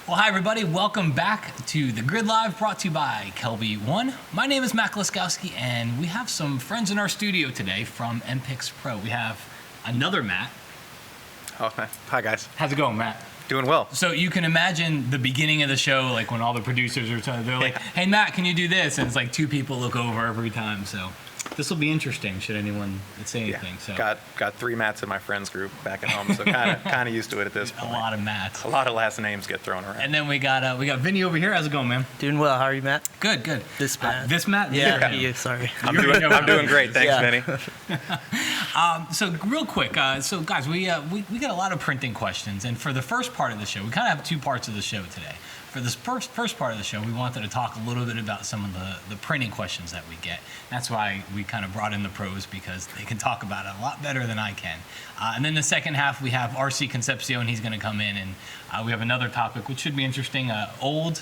Well, hi everybody. Welcome back to the Grid Live, brought to you by KelbyOne. My name is Matt Liskowski, and we have some friends in our studio today from MPIX Pro. We have another Matt. Oh, hi guys. How's it going, Matt? Doing well. So you can imagine the beginning of the show, like when all the producers are they're like, "Hey Matt, can you do this?" And it's like two people look over every time. So this will be interesting. Should anyone say anything? So got 3 Matts in my friends group back at home, so kind of used to it at this point. A lot of Matts. A lot of last names get thrown around. And then we got Vinny over here. How's it going, man? Doing well. How are you, Matt? Good. This Matt. This Matt? Yeah, you. Sorry. I'm doing great. Thanks, Yeah. Vinny. So real quick, so guys, we got a lot of printing questions, and for the first part of the show, we kind of have 2 parts of the show today. For this first part of the show, we wanted to talk a little bit about some of the printing questions that we get. That's why we kind of brought in the pros, because they can talk about it a lot better than I can. And then the second half, we have RC Concepcion. He's going to come in, and we have another topic which should be interesting: old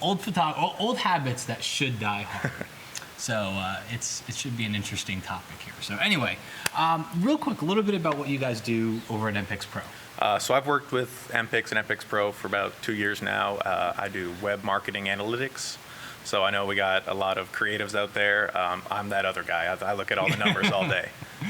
habits that should die hard. So it should be an interesting topic here. So anyway, real quick, a little bit about what you guys do over at MPIX Pro. So I've worked with MPIX and MPIX Pro for about 2 years now. I do web marketing analytics. So I know we got a lot of creatives out there. I'm that other guy. I look at all the numbers all day,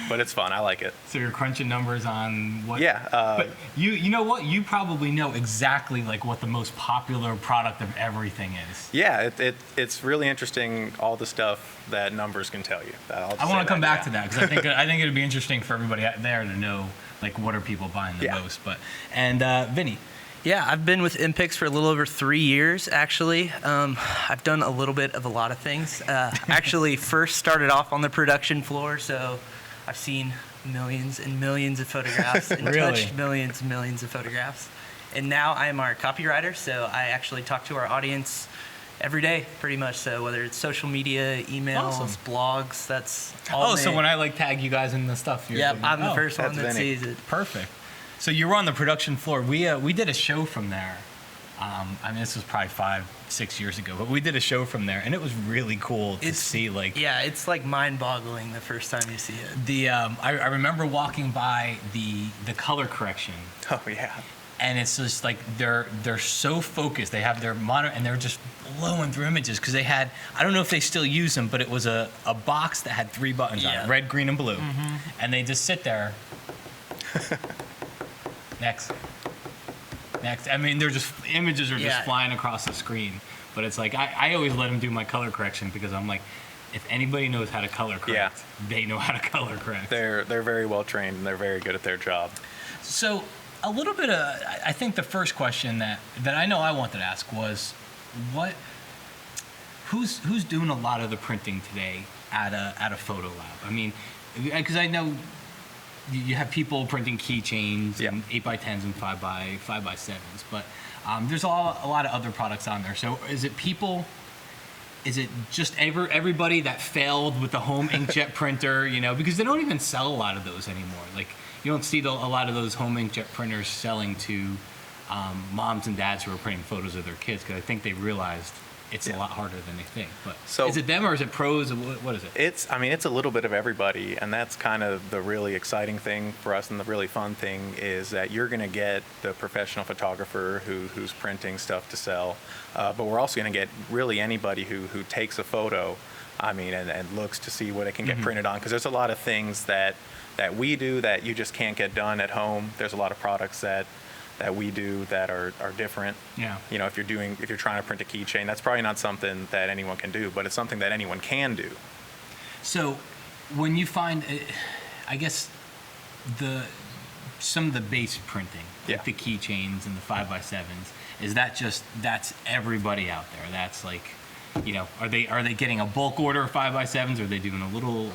but it's fun. I like it. So you're crunching numbers on what? Yeah. But you know what? You probably know exactly like what the most popular product of everything is. Yeah, it's really interesting, all the stuff that numbers can tell you. I want to come back to that, because I think it'd be interesting for everybody out there to know like what are people buying the most. And Vinny. Yeah, I've been with Impix for a little over 3 years, actually. I've done a little bit of a lot of things. Actually, first started off on the production floor, so I've seen millions and millions of photographs and touched millions and millions of photographs. And now I'm our copywriter, so I actually talk to our audience every day, pretty much. So whether it's social media, emails, blogs, that's all. So when I tag you guys in the stuff, I'm the first one that Vinny. sees it. Perfect. So you were on the production floor. We did a show from there. This was probably 5-6 years ago, but we did a show from there, and it was really cool to see. It's like mind-boggling the first time you see it. I remember walking by the color correction. Oh yeah. And it's just like they're so focused. They have their monitor, and they're just blowing through images, because they had, I don't know if they still use them, but it was a box that had 3 buttons on it: red, green, and blue. Mm-hmm. And they just sit there. Next. I mean, images are just flying across the screen. But it's like, I always let them do my color correction, because I'm like, if anybody knows how to color correct, they know how to color correct. They're very well trained, and they're very good at their job. So a little bit of, I think the first question that I know I wanted to ask was, who's doing a lot of the printing today at a photo lab? I mean, because I know you have people printing keychains and 8x10s and 5x7s, but there's a lot of other products on there. So is it just everybody that failed with the home inkjet printer, because they don't even sell a lot of those anymore. Like, you don't see a lot of those home inkjet printers selling to moms and dads who are printing photos of their kids, because I think they realized it's a lot harder than they think. But so, is it them, or is it pros? What is it? It's a little bit of everybody, and that's kind of the really exciting thing for us, and the really fun thing is that you're going to get the professional photographer who's printing stuff to sell, but we're also going to get really anybody who takes a photo, and looks to see what it can get printed on, because there's a lot of things that we do that you just can't get done at home. There's a lot of products that we do that are different. Yeah. If you're trying to print a keychain, that's probably not something that anyone can do, but it's something that anyone can do. So when you find, I guess, some of the base printing, like the keychains and the 5x7s, is that's everybody out there? That's like, are they getting a bulk order of 5x7s? Or are they doing a little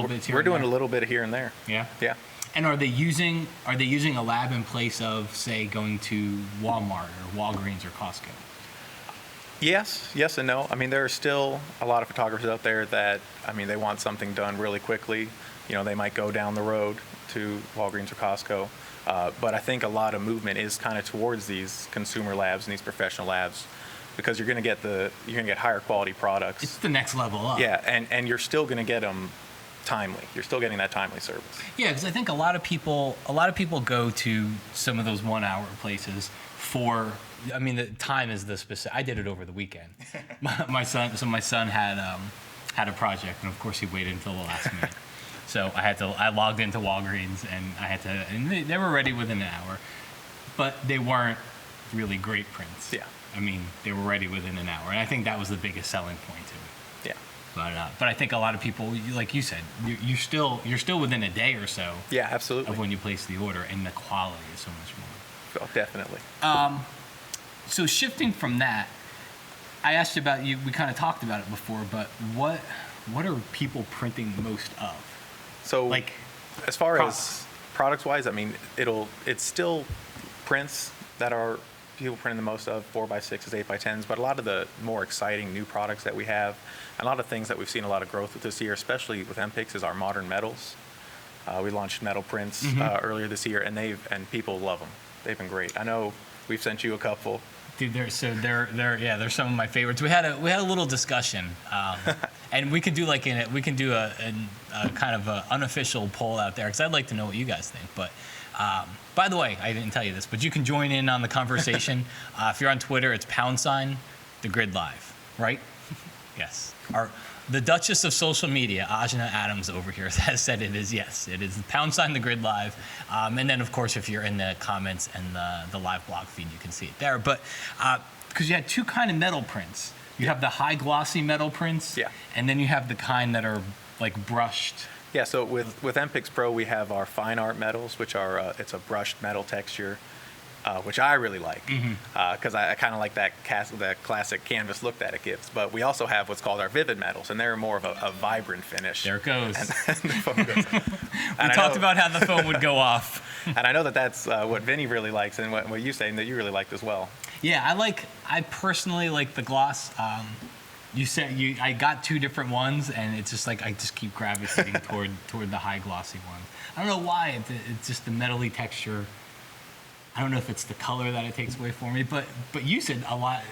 bits here? We're doing a little bit here and there. Yeah. Yeah. And are they using a lab in place of, say, going to Walmart or Walgreens or Costco? Yes and no. There are still a lot of photographers out there that, they want something done really quickly. They might go down the road to Walgreens or Costco. But I think a lot of movement is kind of towards these consumer labs and these professional labs, because you're going to get higher quality products. It's the next level up. Yeah, and you're still going to get them timely. You're still getting that timely service. Yeah, because I think a lot of people go to some of those 1 hour places for I mean, the time is the specific. I did it over the weekend. my son had a project, and of course he waited until the last minute. So I logged into Walgreens, and they were ready within an hour, but they weren't really great prints. Yeah. I mean, they were ready within an hour, and I think that was the biggest selling point to it. Yeah. But I think a lot of people, like you said, you're still within a day or so. Yeah, absolutely. Of when you place the order, and the quality is so much more. Oh, definitely. So shifting from that, I asked you about you. We kind of talked about it before, but what are people printing most of? So, Like, as far products. as products-wise, I mean, it's still prints that are people printing the most of, 4x6s, 8x10s, but a lot of the more exciting new products that we have, and a lot of things that we've seen a lot of growth with this year, especially with MPIX, is our modern metals. We launched metal prints earlier this year, and people love them. They've been great. I know we've sent you a couple. Dude, they're some of my favorites. We had a little discussion, and we could do a kind of a unofficial poll out there, because I'd like to know what you guys think. But by the way, I didn't tell you this, but you can join in on the conversation. If you're on Twitter, it's # the Grid Live, right? Yes. The Duchess of social media, Ajna Adams over here, has said it is yes. It is # the Grid Live. And then, of course, if you're in the comments and the live blog feed, you can see it there. But because you had two kind of metal prints. You have the high glossy metal prints. Yeah. And then you have the kind that are like brushed. Yeah, so with MPIX Pro, we have our fine art metals, which are it's a brushed metal texture, which I really like, because I kind of like that classic canvas look that it gives. But we also have what's called our vivid metals, and they're more of a vibrant finish. There it goes. And the phone goes. We talked about how the phone would go off. And I know that's what Vinny really likes, and what you saying that you really liked as well. Yeah, I personally like the gloss. I got two different ones, and it's just like I just keep gravitating toward the high glossy one. I don't know why. It's just the metally texture. I don't know if it's the color that it takes away from me, but you said a lot.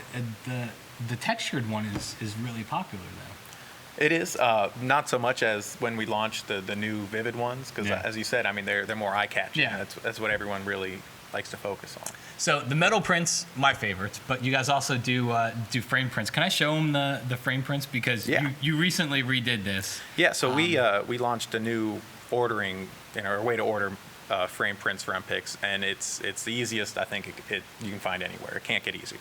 The textured one is really popular though. It is not so much as when we launched the new vivid ones, because as you said, I mean they're more eye catching. Yeah. That's what everyone really likes to focus on. So the metal prints, my favorites, but you guys also do frame prints. Can I show them the frame prints, because you recently redid this? Yeah. So we launched a new ordering, a way to order frame prints for MPIX, and it's the easiest I think you can find anywhere. It can't get easier.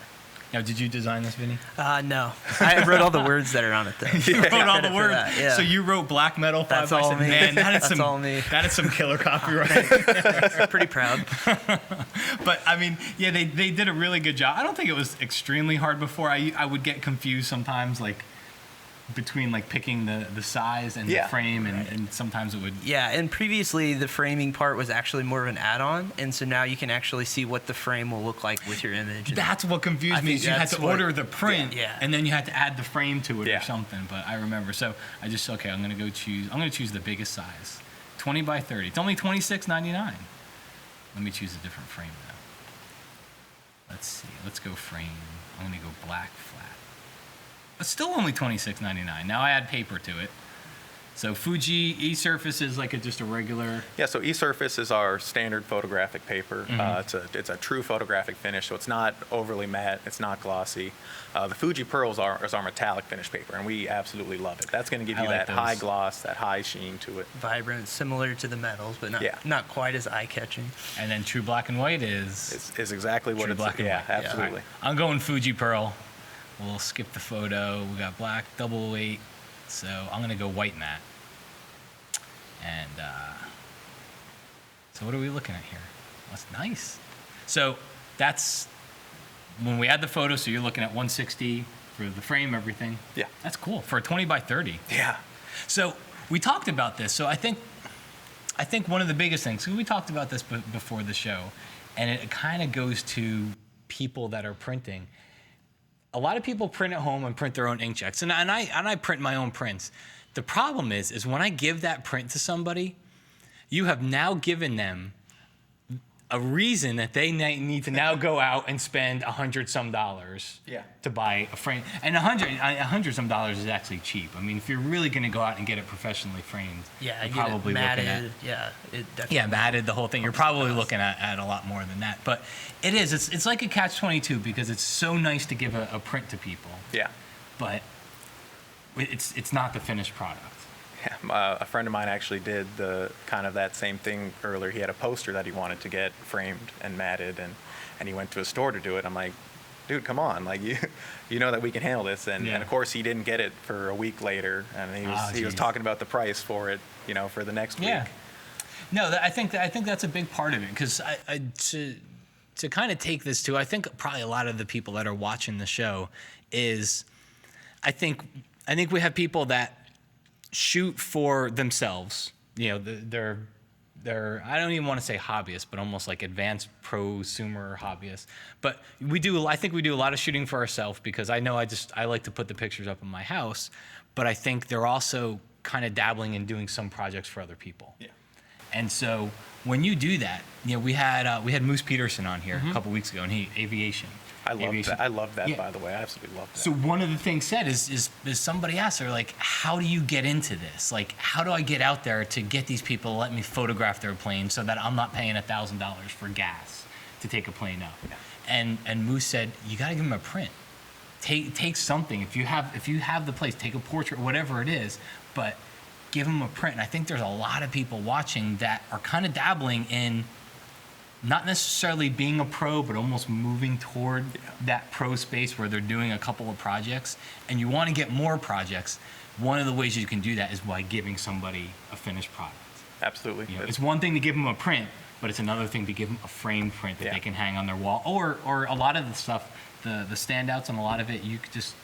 Now, did you design this, Vinny? No. I wrote all the words that are on it, though. You wrote all the words? Yeah. So you wrote black metal 5x6? That's all me. Man, That's all me. That is some killer copyright. Pretty proud. But, I mean, yeah, they did a really good job. I don't think it was extremely hard before. I would get confused sometimes, like, between like picking the size and the frame, and sometimes it would. Yeah, and previously the framing part was actually more of an add-on, and so now you can actually see what the frame will look like with your image. That's what confused me. Is you had to order the print, and then you had to add the frame to it or something. But I remember, so I just I'm gonna choose the biggest size, 20 by 30. It's only $26.99. Let me choose a different frame though. Let's see. Let's go frame. I'm gonna go black flat. It's still only $26.99. Now I add paper to it. So Fuji eSurface is like just a regular. Yeah, so eSurface is our standard photographic paper. It's a true photographic finish, so it's not overly matte, it's not glossy. The Fuji Pearl is our metallic finish paper, and we absolutely love it. That's going to give you that high gloss, that high sheen to it. Vibrant, similar to the metals, but not quite as eye-catching. And then true black and white is exactly what it's black and white. Absolutely. Right. I'm going Fuji Pearl. We'll skip the photo. We got black, double weight. So I'm going to go white matte. And so what are we looking at here? That's nice. So that's when we add the photo. So you're looking at 160 for the frame, everything. Yeah. That's cool for a 20 by 30. Yeah. So we talked about this. So I think one of the biggest things, because we talked about this before the show, and it kind of goes to people that are printing. A lot of people print at home and print their own inkjets, and I print my own prints. The problem is when I give that print to somebody, you have now given them a reason that they need to now go out and spend $100-some to buy a frame. And $100-some is actually cheap. I mean, if you're really going to go out and get it professionally framed, Yeah, you're get it probably matted. looking at It definitely. matted, the whole thing. You're probably looking at a lot more than that. But it is. It's like a catch-22 because it's so nice to give a print to people, Yeah. but it's not the finished product. Yeah, a friend of mine actually did the kind of that same thing earlier. He had a poster that he wanted to get framed and matted, and he went to a store to do it. I'm like, dude, come on, like you know that we can handle this. And of course he didn't get it for a week later, and he was talking about the price for it, for the next week. No, I think that's a big part of it because to kind of take this to, I think probably a lot of the people that are watching the show is, I think we have people that shoot for themselves. They're I don't even want to say hobbyists, but almost like advanced prosumer hobbyists. But I think we do a lot of shooting for ourselves because I know I like to put the pictures up in my house, but I think they're also kind of dabbling in doing some projects for other people. Yeah. And so when you do that, we had Moose Peterson on here a couple weeks ago, and aviation. I love that, by the way. I absolutely love that. So one of the things said is somebody asked her, like, how do you get into this? Like, how do I get out there to get these people to let me photograph their plane so that I'm not paying $1,000 for gas to take a plane up? Yeah. And Moose said, you got to give them a print. Take something. If you have the place, take a portrait, whatever it is, but give them a print. And I think there's a lot of people watching that are kind of dabbling in not necessarily being a pro, but almost moving toward that pro space where they're doing a couple of projects, and you want to get more projects. One of the ways you can do that is by giving somebody a finished product. Absolutely. It's one thing to give them a print, but it's another thing to give them a framed print that they can hang on their wall. Or a lot of the stuff, the standouts, and a lot of it, you could just,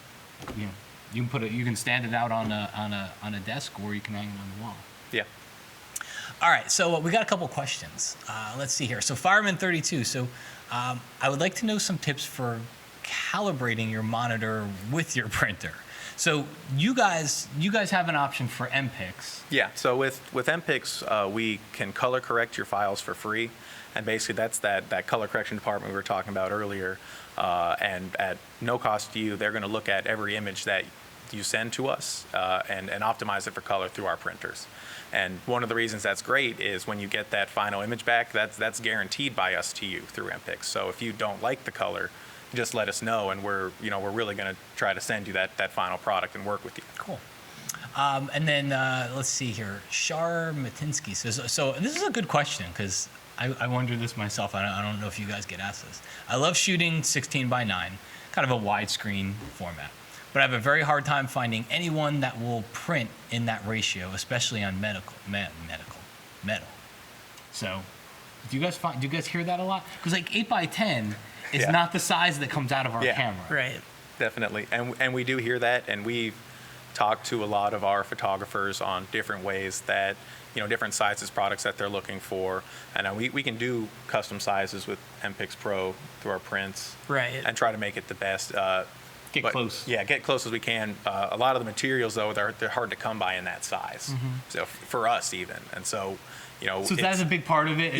you can stand it out on a desk, or you can hang it on the wall. Yeah. All right, so we got a couple questions. Let's see here. So Fireman32, so I would like to know some tips for calibrating your monitor with your printer. So you guys have an option for MPIX. Yeah, so with MPIX, we can color correct your files for free. And basically that's that color correction department we were talking about earlier. And at no cost to you, they're going to look at every image that you send to us and optimize it for color through our printers. And one of the reasons that's great is when you get that final image back, that's guaranteed by us to you through MPIX. So if you don't like the color, just let us know, and we're really going to try to send you that final product and work with you. Cool. And then let's see here. Shar Matinsky says, so this is a good question because I wonder this myself. I don't know if you guys get asked this. I love shooting 16:9, kind of a widescreen format. But I have a very hard time finding anyone that will print in that ratio, especially on metal. So, do you guys hear that a lot? Because like 8x10 is not the size that comes out of our camera. Right. Definitely, and we do hear that, and we've talked to a lot of our photographers on different ways that different sizes products that they're looking for, and we can do custom sizes with MPIX Pro through our prints, right, and try to make it the best. Get close. Yeah, get close as we can. A lot of the materials, though, they're hard to come by in that size. Mm-hmm. So for us, even, and so So that's a big part of it.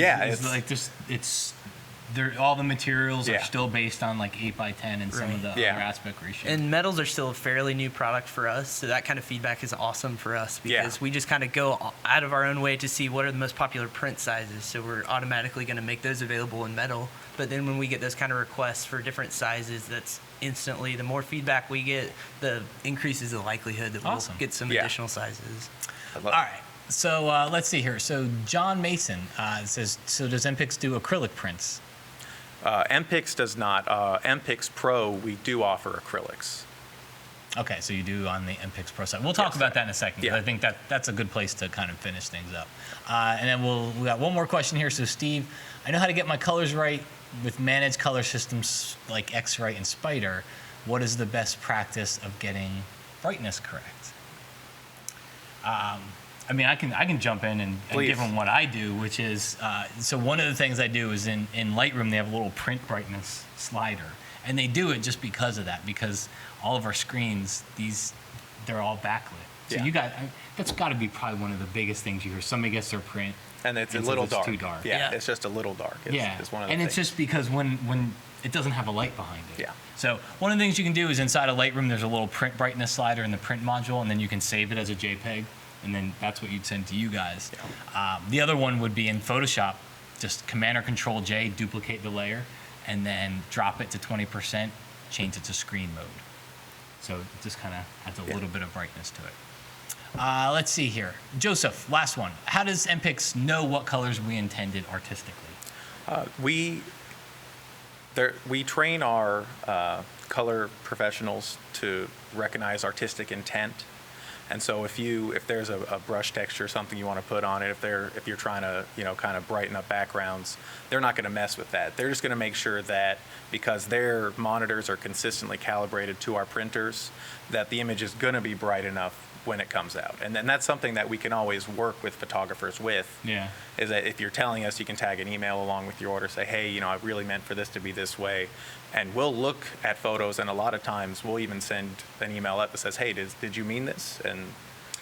All the materials are still based on like 8x10 and some of the other aspect ratios. And metals are still a fairly new product for us, so that kind of feedback is awesome for us because we just kind of go out of our own way to see what are the most popular print sizes. So we're automatically going to make those available in metal. But then when we get those kind of requests for different sizes, that's instantly, the more feedback we get, the increases the likelihood that we'll get some additional sizes. All right. So let's see here. So John Mason says, so does MPIX do acrylic prints? MPIX does not. MPIX Pro, we do offer acrylics. Okay, so you do on the MPIX Pro side. We'll talk about that in a second. Yeah. I think that's a good place to kind of finish things up. And then we got one more question here. So Steve, I know how to get my colors right with managed color systems like X-Rite and Spider. What is the best practice of getting brightness correct? I mean, I can jump in and give them what I do, which is, so one of the things I do is in Lightroom, they have a little print brightness slider. And they do it just because of that, because all of our screens, they're all backlit. So that's got to be probably one of the biggest things you hear. Somebody gets their print, And it's a And so little it's dark. too dark. Yeah, Yeah. it's just a little dark. Is one of the and things. it's just because when it doesn't have a light behind it. Yeah. So one of the things you can do is inside of Lightroom, there's a little print brightness slider in the print module, and then you can save it as a JPEG, and then that's what you'd send to you guys. Yeah. The other one would be in Photoshop, just Command or Control J, duplicate the layer, and then drop it to 20%, change it to screen mode. So it just kind of adds a little bit of brightness to it. Let's see here. Joseph, last one. How does MPIX know what colors we intended artistically? We train our color professionals to recognize artistic intent. And so if there's a brush texture or something you want to put on it, if you're trying to kind of brighten up backgrounds, they're not going to mess with that. They're just going to make sure that because their monitors are consistently calibrated to our printers, that the image is going to be bright enough when it comes out. And then that's something that we can always work with photographers with. Yeah. Is that if you're telling us, you can tag an email along with your order, say, hey, I really meant for this to be this way. And we'll look at photos, and a lot of times we'll even send an email up that says, hey, did you mean this? And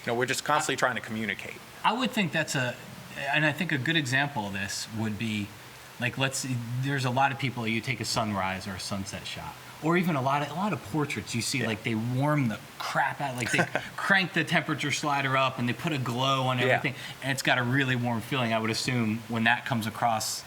we're just constantly trying to communicate. I would think and I think a good example of this would be, like, there's a lot of people, you take a sunrise or a sunset shot, or even a lot of portraits you see, like they warm the crap out, like they crank the temperature slider up and they put a glow on everything, and it's got a really warm feeling. I would assume when that comes across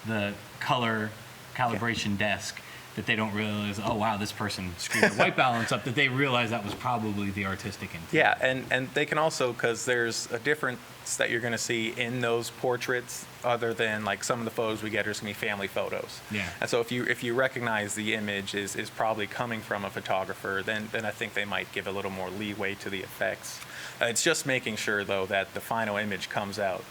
the color calibration desk, that they don't realize, oh wow, this person screwed the white balance up, that they realize that was probably the artistic intent. Yeah, and they can also, because there's a difference that you're going to see in those portraits other than like some of the photos we get are going to be family photos. Yeah. And so if you recognize the image is probably coming from a photographer, then I think they might give a little more leeway to the effects. It's just making sure, though, that the final image comes out,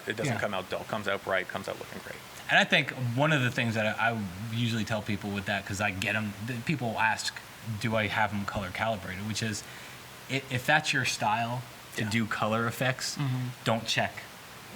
it doesn't come out dull, comes out bright, comes out looking great. And I think one of the things that I usually tell people with that, because I get them, people ask, do I have them color calibrated? Which is, if that's your style to do color effects, don't check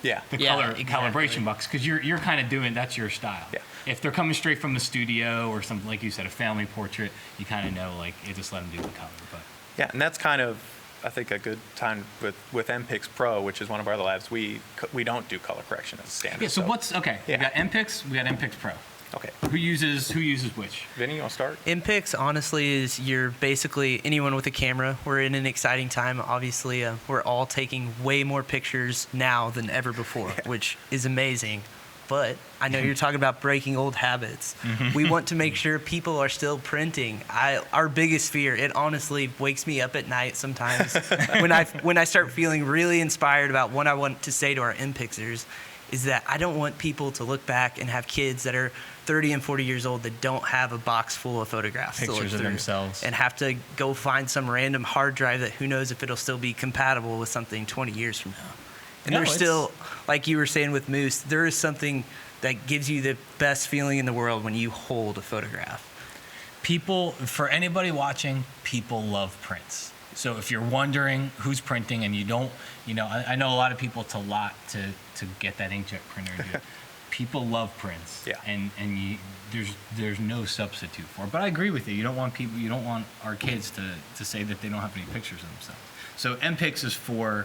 Yeah. the Yeah, color exactly. calibration box, because you're kind of doing, that's your style. Yeah. If they're coming straight from the studio or something, like you said, a family portrait, you kind of know, like, you just let them do the color. But Yeah, and that's kind of, I think, a good time with MPIX Pro, which is one of our other labs. We don't do color correction as a standard. yeah, so what's, okay, Yeah. we got MPIX, we got MPIX Pro. Okay. Who uses which? Vinny, you want to start? Impix, honestly, is you're basically anyone with a camera. We're in an exciting time. Obviously, we're all taking way more pictures now than ever before, which is amazing. But I know you're talking about breaking old habits. We want to make sure people are still printing. Our biggest fear, it honestly wakes me up at night sometimes when I start feeling really inspired about what I want to say to our Impixers, is that I don't want people to look back and have kids that are 30 and 40 years old that don't have a box full of photographs to look Pictures of through themselves. and have to go find some random hard drive that who knows if it'll still be compatible with something 20 years from now. And No, there's it's- still, like you were saying with Moose, there is something that gives you the best feeling in the world when you hold a photograph. People, for anybody watching, people love prints. So if you're wondering who's printing and you don't, I know a lot of people, it's a lot to get that inkjet printer. People love prints. Yeah. And there's no substitute for it. But I agree with you. You don't want our kids to say that they don't have any pictures of themselves. So MPIX is for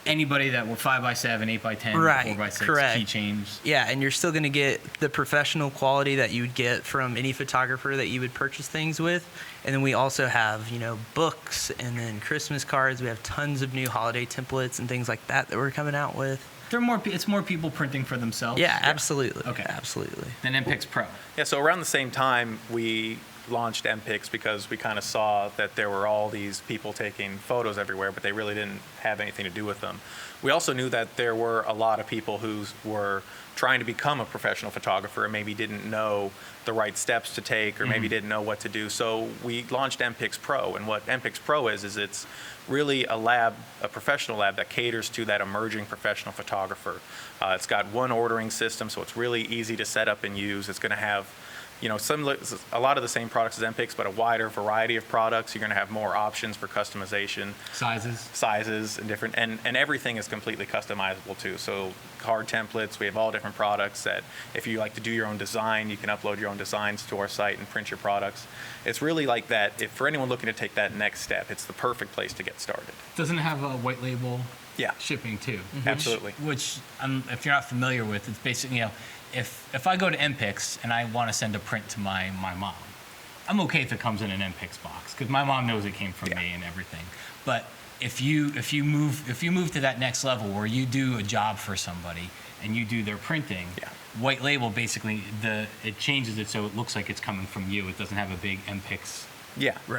anybody that were 5x7, 8x10, Right, 4x6 correct. keychains. Yeah, and you're still going to get the professional quality that you would get from any photographer that you would purchase things with. And then we also have, books and then Christmas cards. We have tons of new holiday templates and things like that we're coming out with. It's more people printing for themselves. Yeah, absolutely. Okay. Absolutely. Than MPIX Pro. Yeah, so around the same time, we launched MPIX because we kind of saw that there were all these people taking photos everywhere, but they really didn't have anything to do with them. We also knew that there were a lot of people who were trying to become a professional photographer and maybe didn't know the right steps to take or maybe didn't know what to do. So we launched MPIX Pro, and what MPIX Pro is it's really a professional lab that caters to that emerging professional photographer. It's got one ordering system, so it's really easy to set up and use. It's going to have a lot of the same products as MPIX, but a wider variety of products. You're going to have more options for customization. Sizes and different, and everything is completely customizable too. So card templates, we have all different products that if you like to do your own design, you can upload your own designs to our site and print your products. It's really like that. If for anyone looking to take that next step, it's the perfect place to get started. Doesn't it have a white label Yeah. shipping too? Absolutely. Which if you're not familiar with, it's basically, if I go to MPIX and I want to send a print to my mom, I'm okay if it comes in an MPIX box because my mom knows it came from me and everything. But if you move to that next level where you do a job for somebody and you do their printing, white label basically it changes it so it looks like it's coming from you. It doesn't have a big MPIX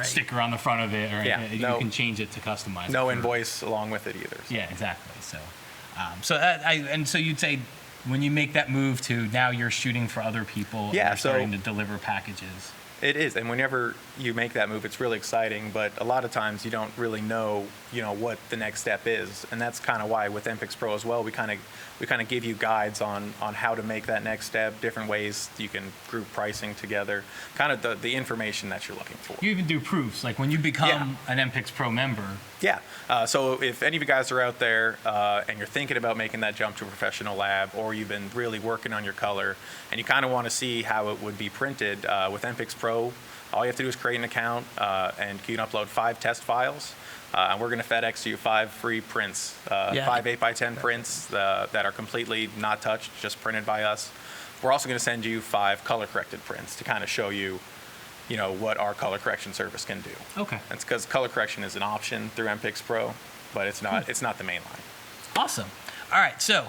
sticker on the front of it, or you can change it to customize. No invoice along with it either. So. Yeah, exactly. So you'd say when you make that move to now you're shooting for other people, and you're starting to deliver packages. It is, and whenever you make that move, it's really exciting. But a lot of times you don't really know, what the next step is, and that's kind of why with Impix Pro as well, we kind of give you guides on how to make that next step, different ways you can group pricing together, kind of the information that you're looking for. You even do proofs, like when you become an Impix Pro member. Yeah. So if any of you guys are out there and you're thinking about making that jump to a professional lab, or you've been really working on your color and you kind of want to see how it would be printed with Impix Pro, all you have to do is create an account and you can upload 5 test files. And we're going to FedEx you 5 free prints, 5 8x10 prints that are completely not touched, just printed by us. We're also going to send you 5 color corrected prints to kind of show you, what our color correction service can do. Okay. That's because color correction is an option through MPIX Pro, but it's not the main line. Awesome. All right, so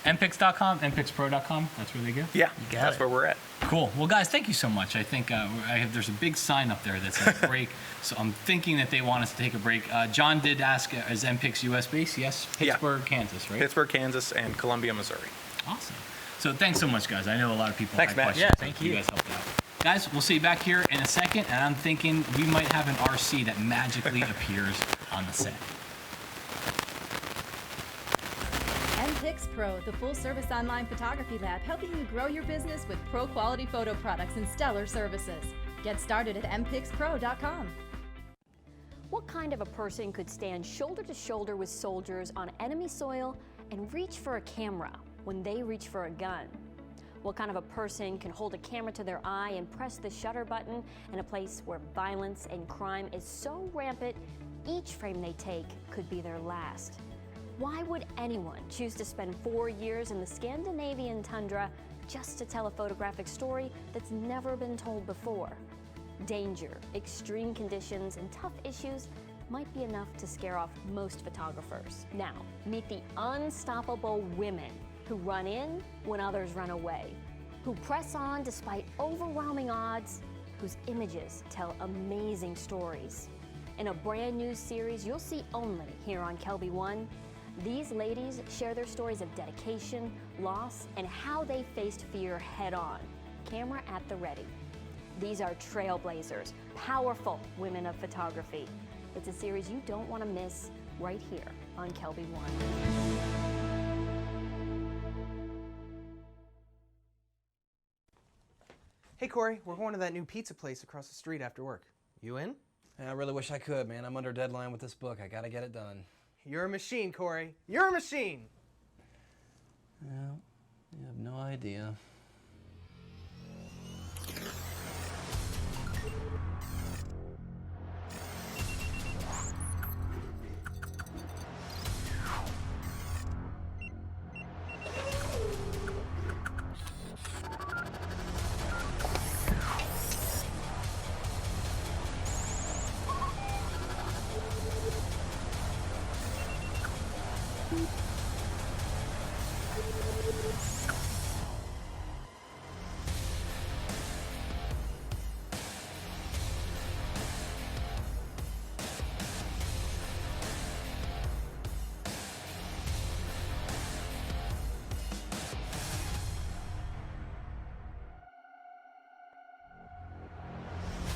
mpix.com, mpixpro.com, that's where they go? Yeah, that's where we're at. Cool. Well, guys, thank you so much. I think there's a big sign up there that says break, so I'm thinking that they want us to take a break. John did ask, is MPIX US based? Yes? Pittsburgh, Kansas, right? Pittsburgh, Kansas, and Columbia, Missouri. Awesome. So thanks so much, guys. I know a lot of people had questions. Yeah, thank you. You guys helped out. Guys, we'll see you back here in a second, and I'm thinking we might have an RC that magically appears on the set. MPIX Pro, the full-service online photography lab, helping you grow your business with pro-quality photo products and stellar services. Get started at mpixpro.com. What kind of a person could stand shoulder to shoulder with soldiers on enemy soil and reach for a camera when they reach for a gun? What kind of a person can hold a camera to their eye and press the shutter button in a place where violence and crime is so rampant, each frame they take could be their last? Why would anyone choose to spend 4 years in the Scandinavian tundra just to tell a photographic story that's never been told before? Danger, extreme conditions, and tough issues might be enough to scare off most photographers. Now, meet the unstoppable women who run in when others run away, who press on despite overwhelming odds, whose images tell amazing stories. In a brand new series you'll see only here on KelbyOne, these ladies share their stories of dedication, loss, and how they faced fear head-on, camera at the ready. These are trailblazers, powerful women of photography. It's a series you don't want to miss right here on KelbyOne. Hey Corey, we're going to that new pizza place across the street after work. You in? I really wish I could, man. I'm under deadline with this book. I gotta get it done. You're a machine, Corey. You're a machine! Well, you have no idea.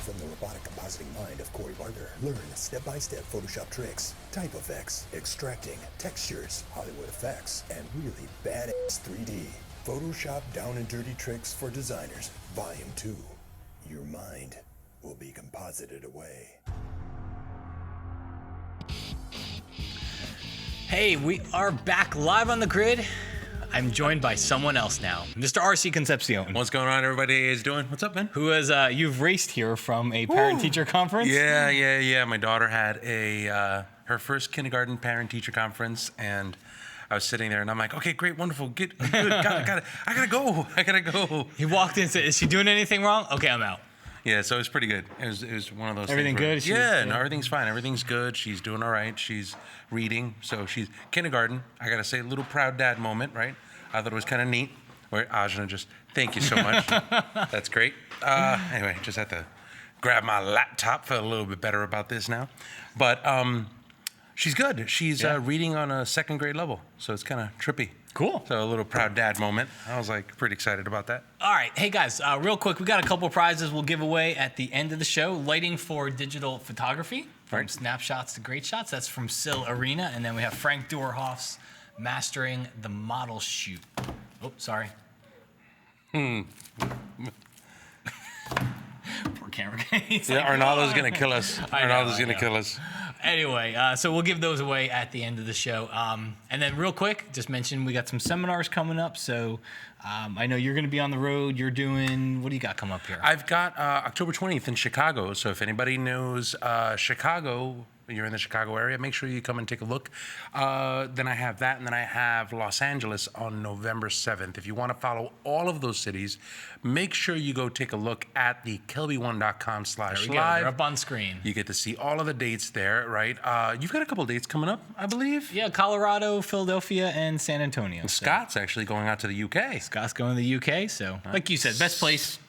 From the robotic compositing mind of Corey Barker, learn step-by-step Photoshop tricks, type effects, extracting, textures, Hollywood effects, and really badass 3D. Photoshop Down and Dirty Tricks for Designers, Volume 2. your mind will be composited away. Hey, we are back live on the grid. I'm joined by someone else now, Mr. RC Concepcion. What's going on, everybody? Is doing? What's up, man? Who has you've raced here from a parent-teacher conference? Yeah. My daughter had her first kindergarten parent-teacher conference, and I was sitting there, and I'm like, okay, great, wonderful, good, got it. I gotta go. He walked in and said, "Is she doing anything wrong?" Okay, I'm out. Yeah, so it was pretty good. It was one of those. Everything things good? where, no, everything's fine. Everything's good. She's doing all right. She's reading, so she's kindergarten. I gotta say, a little proud dad moment, right? I thought it was kind of neat. Where Ajna just, thank you so much. That's great. Anyway, just had to grab my laptop. Felt a little bit better about this now, but she's good. She's reading on a second grade level, so it's kind of trippy. Cool. So a little proud dad moment. I was like pretty excited about that. All right. Hey, guys, real quick, we got a couple prizes we'll give away at the end of the show. Lighting for digital photography, from Right. snapshots to great shots. That's from Sil Arena. And then we have Frank Duerhoff's Mastering the Model Shoot. Oh, sorry. Poor camera guy. He's like, Arnaldo's going to kill us. I know, Arnaldo's I going to know. kill us. Anyway, so we'll give those away at the end of the show. And then real quick, just mention we got some seminars coming up. So I know you're going to be on the road. You're doing, what do you got coming up here? I've got October 20th in Chicago. So if anybody knows Chicago, you're in the Chicago area, make sure you come and take a look. Then I have that, and then I have Los Angeles on November 7th. If you want to follow all of those cities, make sure you go take a look at the KelbyOne.com There we go. /live. They're up on screen. You get to see all of the dates there, right? You've got a couple dates coming up, I believe. Yeah, Colorado, Philadelphia, and San Antonio. So Scott's actually going out to the UK. Scott's going to the UK. So, like you said, best place.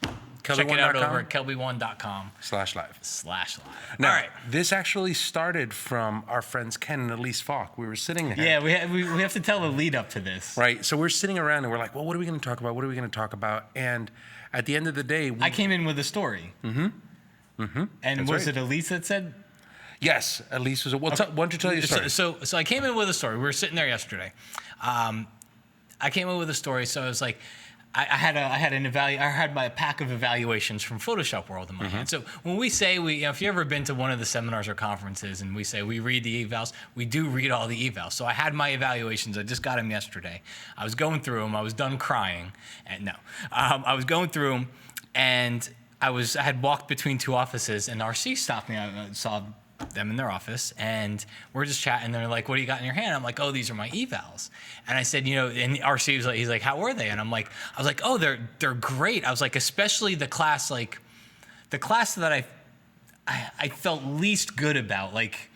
Check it out over at KelbyOne.com /live. /live. Now, All right. this actually started from our friends Ken and Elise Falk. We were sitting there. Yeah, we have to tell the lead up to this. Right. So we're sitting around and we're like, well, what are we going to talk about? What are we going to talk about? And at the end of the day, I came in with a story. And That's was right. it Elise that said? yes, Elise was. What's up? Why don't you tell your story? So I came in with a story. We were sitting there yesterday. I came in with a story. So I was like, I had my pack of evaluations from Photoshop World in my hand. So when we say if you ever been to one of the seminars or conferences and we say we read the evals, we do read all the evals. So I had my evaluations. I just got them yesterday. I was going through them. I was done crying, and I was going through them, and I had walked between two offices, and RC stopped me. I saw them in their office, and we're just chatting. They're like, "What do you got in your hand?" I'm like, "Oh, these are my evals." And I said, and RC was like, he's like, "How were they?" And I was like, "Oh, they're great." I was like, especially the class that I felt least good about. Like,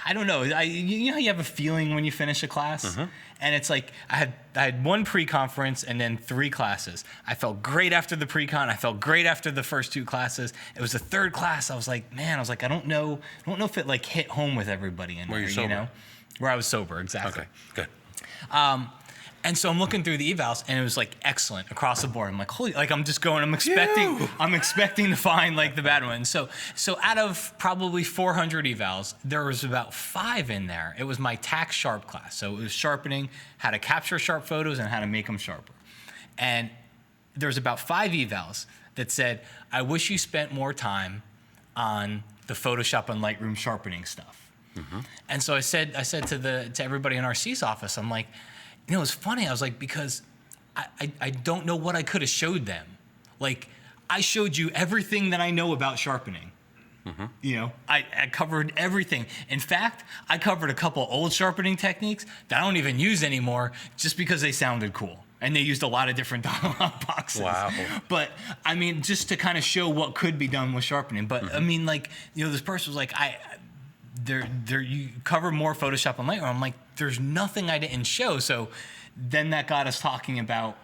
I don't know. You know how you have a feeling when you finish a class? And it's like I had one pre-conference and then 3 classes. I felt great after the pre-con. I felt great after the first 2 classes. It was the 3rd class. I was like, I don't know if it like hit home with everybody in Were there, you sober? Where I was sober, exactly. Okay, good. And so I'm looking through the evals, and it was like excellent across the board. I'm like, holy, like I'm expecting to find like the bad one. So out of probably 400 evals, there was about 5 in there. It was my tack sharp class. So it was sharpening, how to capture sharp photos and how to make them sharper. And there was about 5 evals that said, I wish you spent more time on the Photoshop and Lightroom sharpening stuff. And so I said to everybody in RC's office, I'm like, it's funny. I was like, because I don't know what I could have showed them. Like, I showed you everything that I know about sharpening. I covered everything. In fact, I covered a couple old sharpening techniques that I don't even use anymore just because they sounded cool. And they used a lot of different dialog boxes. Wow. But, I mean, just to kind of show what could be done with sharpening. But, I mean, like, this person was like, you cover more Photoshop and Lightroom. I'm like, there's nothing I didn't show. So then that got us talking about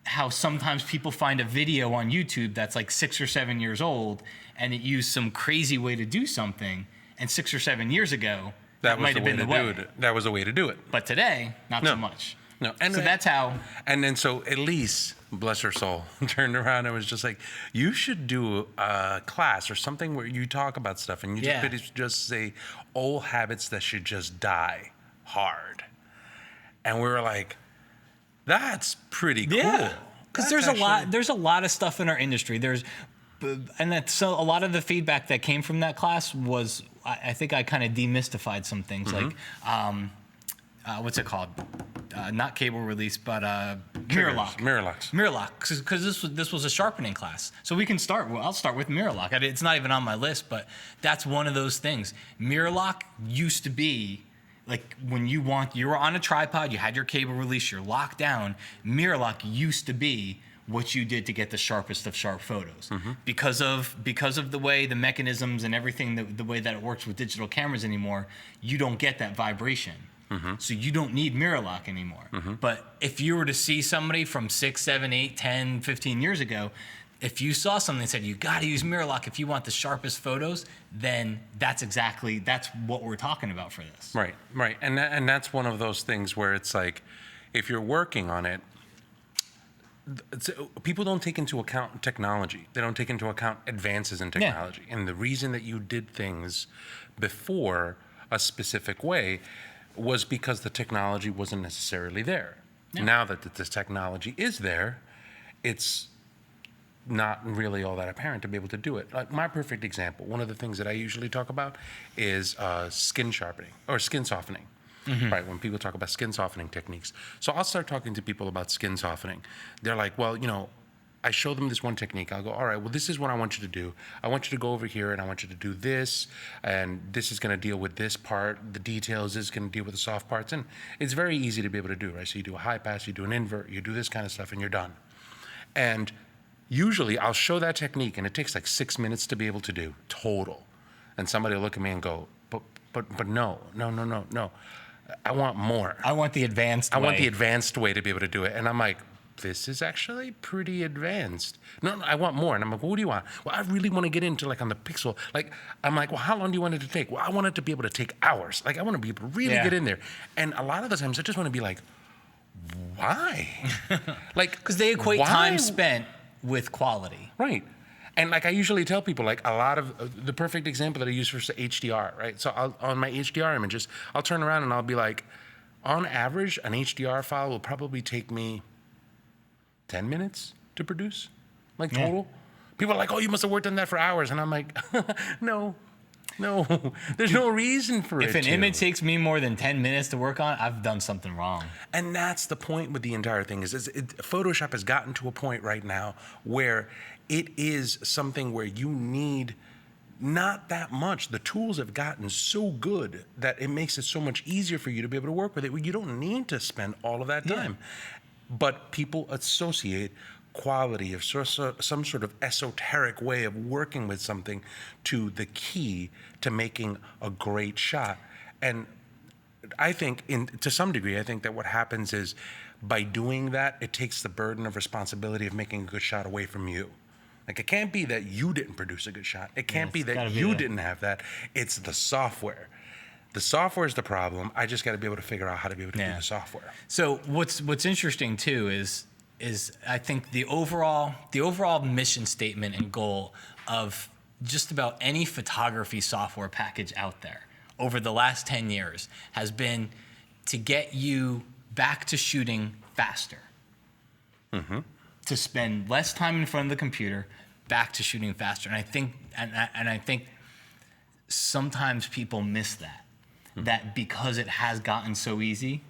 how sometimes people find a video on YouTube that's like 6 or 7 years old, and it used some crazy way to do something. And 6 or 7 years ago, that might have been the way. That was the way to do it. But today, not so much. No, and so that's how. And then so Elise, bless her soul, turned around and was just like, "You should do a class or something where you talk about stuff and you just say old habits that should just die hard." And we were like, "That's pretty cool." Because there's a lot of stuff in our industry. So a lot of the feedback that came from that class was, I think I kind of demystified some things like, what's it called? Not cable release, but mirror lock. Mirror locks. Mirror lock, because this was a sharpening class. So we can start. Well, I'll start with mirror lock. It's not even on my list, but that's one of those things. Mirror lock used to be like when you were on a tripod, you had your cable release, you're locked down. Mirror lock used to be what you did to get the sharpest of sharp photos. Because of the way the mechanisms and everything, the way that it works with digital cameras anymore, you don't get that vibration. So you don't need mirror lock anymore. But if you were to see somebody from 6, 7, 8, 10, 15 years ago, if you saw something that said you got to use mirror lock if you want the sharpest photos, then that's what we're talking about for this. Right. And that's one of those things where it's like, if you're working on it, people don't take into account technology. They don't take into account advances in technology. And the reason that you did things before a specific way was because the technology wasn't necessarily there. Now that this technology is there, it's not really all that apparent to be able to do it. Like my perfect example, one of the things that I usually talk about is skin sharpening or skin softening. Right, when people talk about skin softening techniques. So I'll start talking to people about skin softening. They're like, well, I show them this one technique. I'll go, all right, well, this is what I want you to do. I want you to go over here and I want you to do this, and this is going to deal with this part. The details is going to deal with the soft parts. And it's very easy to be able to do, right? So you do a high pass, you do an invert, you do this kind of stuff, and you're done. And usually I'll show that technique, and it takes like 6 minutes to be able to do total. And somebody will look at me and go, but no. I want more. I want the advanced way. I want the advanced way to be able to do it. And I'm like, this is actually pretty advanced. No, I want more. And I'm like, well, what do you want? Well, I really want to get into like on the pixel. Like, I'm like, well, how long do you want it to take? Well, I want it to be able to take hours. Like, I want to be able to really get in there. And a lot of the times I just want to be like, why? Like, because they equate time spent with quality. Right. And like I usually tell people, like a lot of the perfect example that I use for HDR, right? So on my HDR images, I'll turn around and I'll be like, on average, an HDR file will probably take me 10 minutes to produce, like total. People are like, oh, you must have worked on that for hours. And I'm like, no, there's no reason for it. If an image takes me more than 10 minutes to work on, I've done something wrong. And that's the point with the entire thing is Photoshop has gotten to a point right now where it is something where you need not that much. The tools have gotten so good that it makes it so much easier for you to be able to work with it. You don't need to spend all of that time. But people associate quality of some sort of esoteric way of working with something to the key to making a great shot. And I think to some degree, I think that what happens is by doing that, it takes the burden of responsibility of making a good shot away from you. Like, it can't be that you didn't produce a good shot. It can't be that you didn't have that. It's the software. The software is the problem. I just got to be able to figure out how to be able to do the software. So what's interesting too is I think the overall mission statement and goal of just about any photography software package out there over the last 10 years has been to get you back to shooting faster. To spend less time in front of the computer, back to shooting faster. And I think sometimes people miss that. That because it has gotten so easy.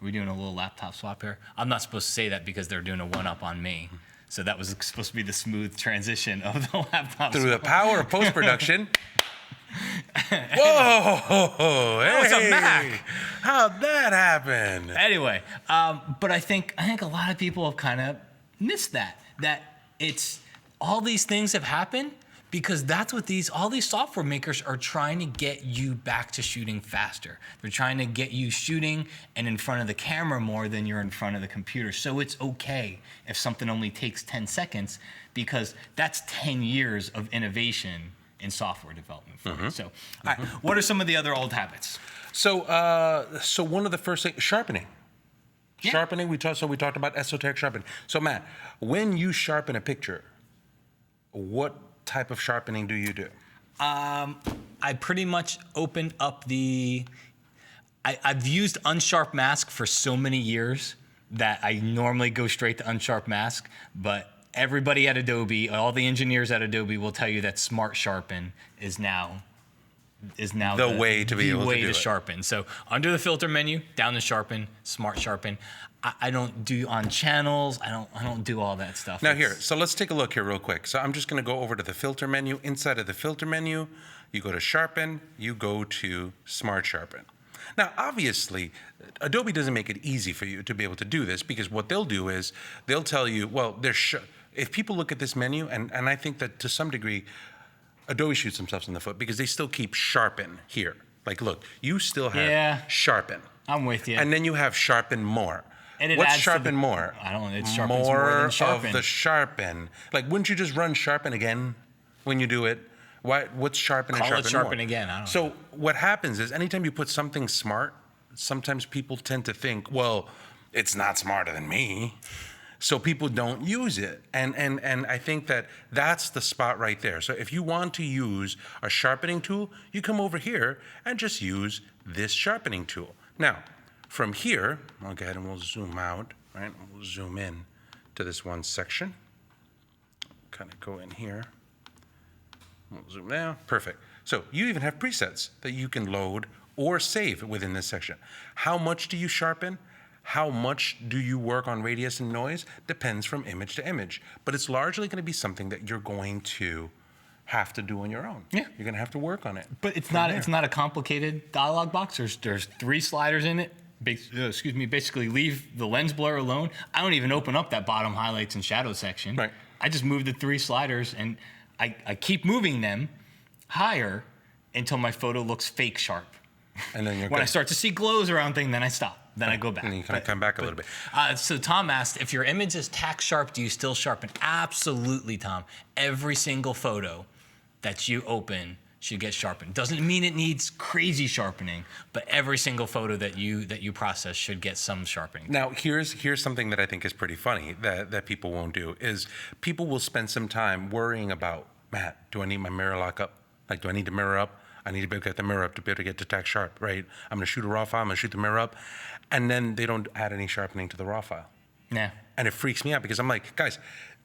Are we doing a little laptop swap here? I'm not supposed to say that because they're doing a one-up on me. So that was supposed to be the smooth transition of the laptop Through swap. the power of post-production. Whoa! Hey, it's a Mac. How'd that happen? Anyway, but I think a lot of people have kind of missed that it's all these things have happened because that's what all these software makers are trying to get you back to shooting faster. They're trying to get you shooting and in front of the camera more than you're in front of the computer. So it's okay if something only takes 10 seconds because that's 10 years of innovation in software development for you. So, all right, what are some of the other old habits? So one of the first things, sharpening. Sharpening, we talked about esoteric sharpening. So Matt, when you sharpen a picture, what type of sharpening do you do? I pretty much open up I've used unsharp mask for so many years that I normally go straight to unsharp mask, but everybody at Adobe, all the engineers at Adobe will tell you that Smart Sharpen is now the way to be able to do it. sharpen. So under the filter menu, down to sharpen, Smart Sharpen. I don't do on channels. I don't do all that stuff. Now here, so let's take a look here real quick. So I'm just going to go over to the filter menu. Inside of the filter menu, you go to Sharpen, you go to Smart Sharpen. Now, obviously, Adobe doesn't make it easy for you to be able to do this, because what they'll do is they'll tell you, well, if people look at this menu, and I think that to some degree, Adobe shoots themselves in the foot because they still keep Sharpen here. Like, look, you still have Sharpen. I'm with you. And then you have Sharpen More. And What's Sharpen More? I don't know. It sharpens more than Sharpen. Of the Sharpen. Like, wouldn't you just run Sharpen again when you do it? What's Sharpen and Sharpen Sharpen More? again. I don't know. So what happens is anytime you put something smart, sometimes people tend to think, well, it's not smarter than me. So people don't use it. And I think that that's the spot right there. So if you want to use a sharpening tool, you come over here and just use this sharpening tool. Now, from here, I'll go ahead and we'll zoom out, right? We'll zoom in to this one section. Kind of go in here. We'll zoom down. Perfect. So you even have presets that you can load or save within this section. How much do you sharpen? How much do you work on radius and noise? Depends from image to image. But it's largely going to be something that you're going to have to do on your own. Yeah. You're going to have to work on it. But it's not a complicated dialog box. There's 3 sliders in it. Basically leave the lens blur alone. I don't even open up that bottom highlights and shadow section. Right. I just move the 3 sliders, and I keep moving them higher until my photo looks fake sharp. And then when I start to see glows around things, then I stop. Then I go back. And you kind of come back a little bit. So Tom asked, if your image is tack sharp, do you still sharpen? Absolutely, Tom. Every single photo that you open should get sharpened. Doesn't mean it needs crazy sharpening, but every single photo that you process should get some sharpening. Now, here's something that I think is pretty funny that people won't do, is people will spend some time worrying about, Matt, do I need my mirror lock up? Like, do I need to mirror up? I need to be able to get the mirror up to be able to get to tack sharp, right? I'm gonna shoot a raw file, I'm gonna shoot the mirror up, and then they don't add any sharpening to the raw file. Yeah. And it freaks me out because I'm like, guys,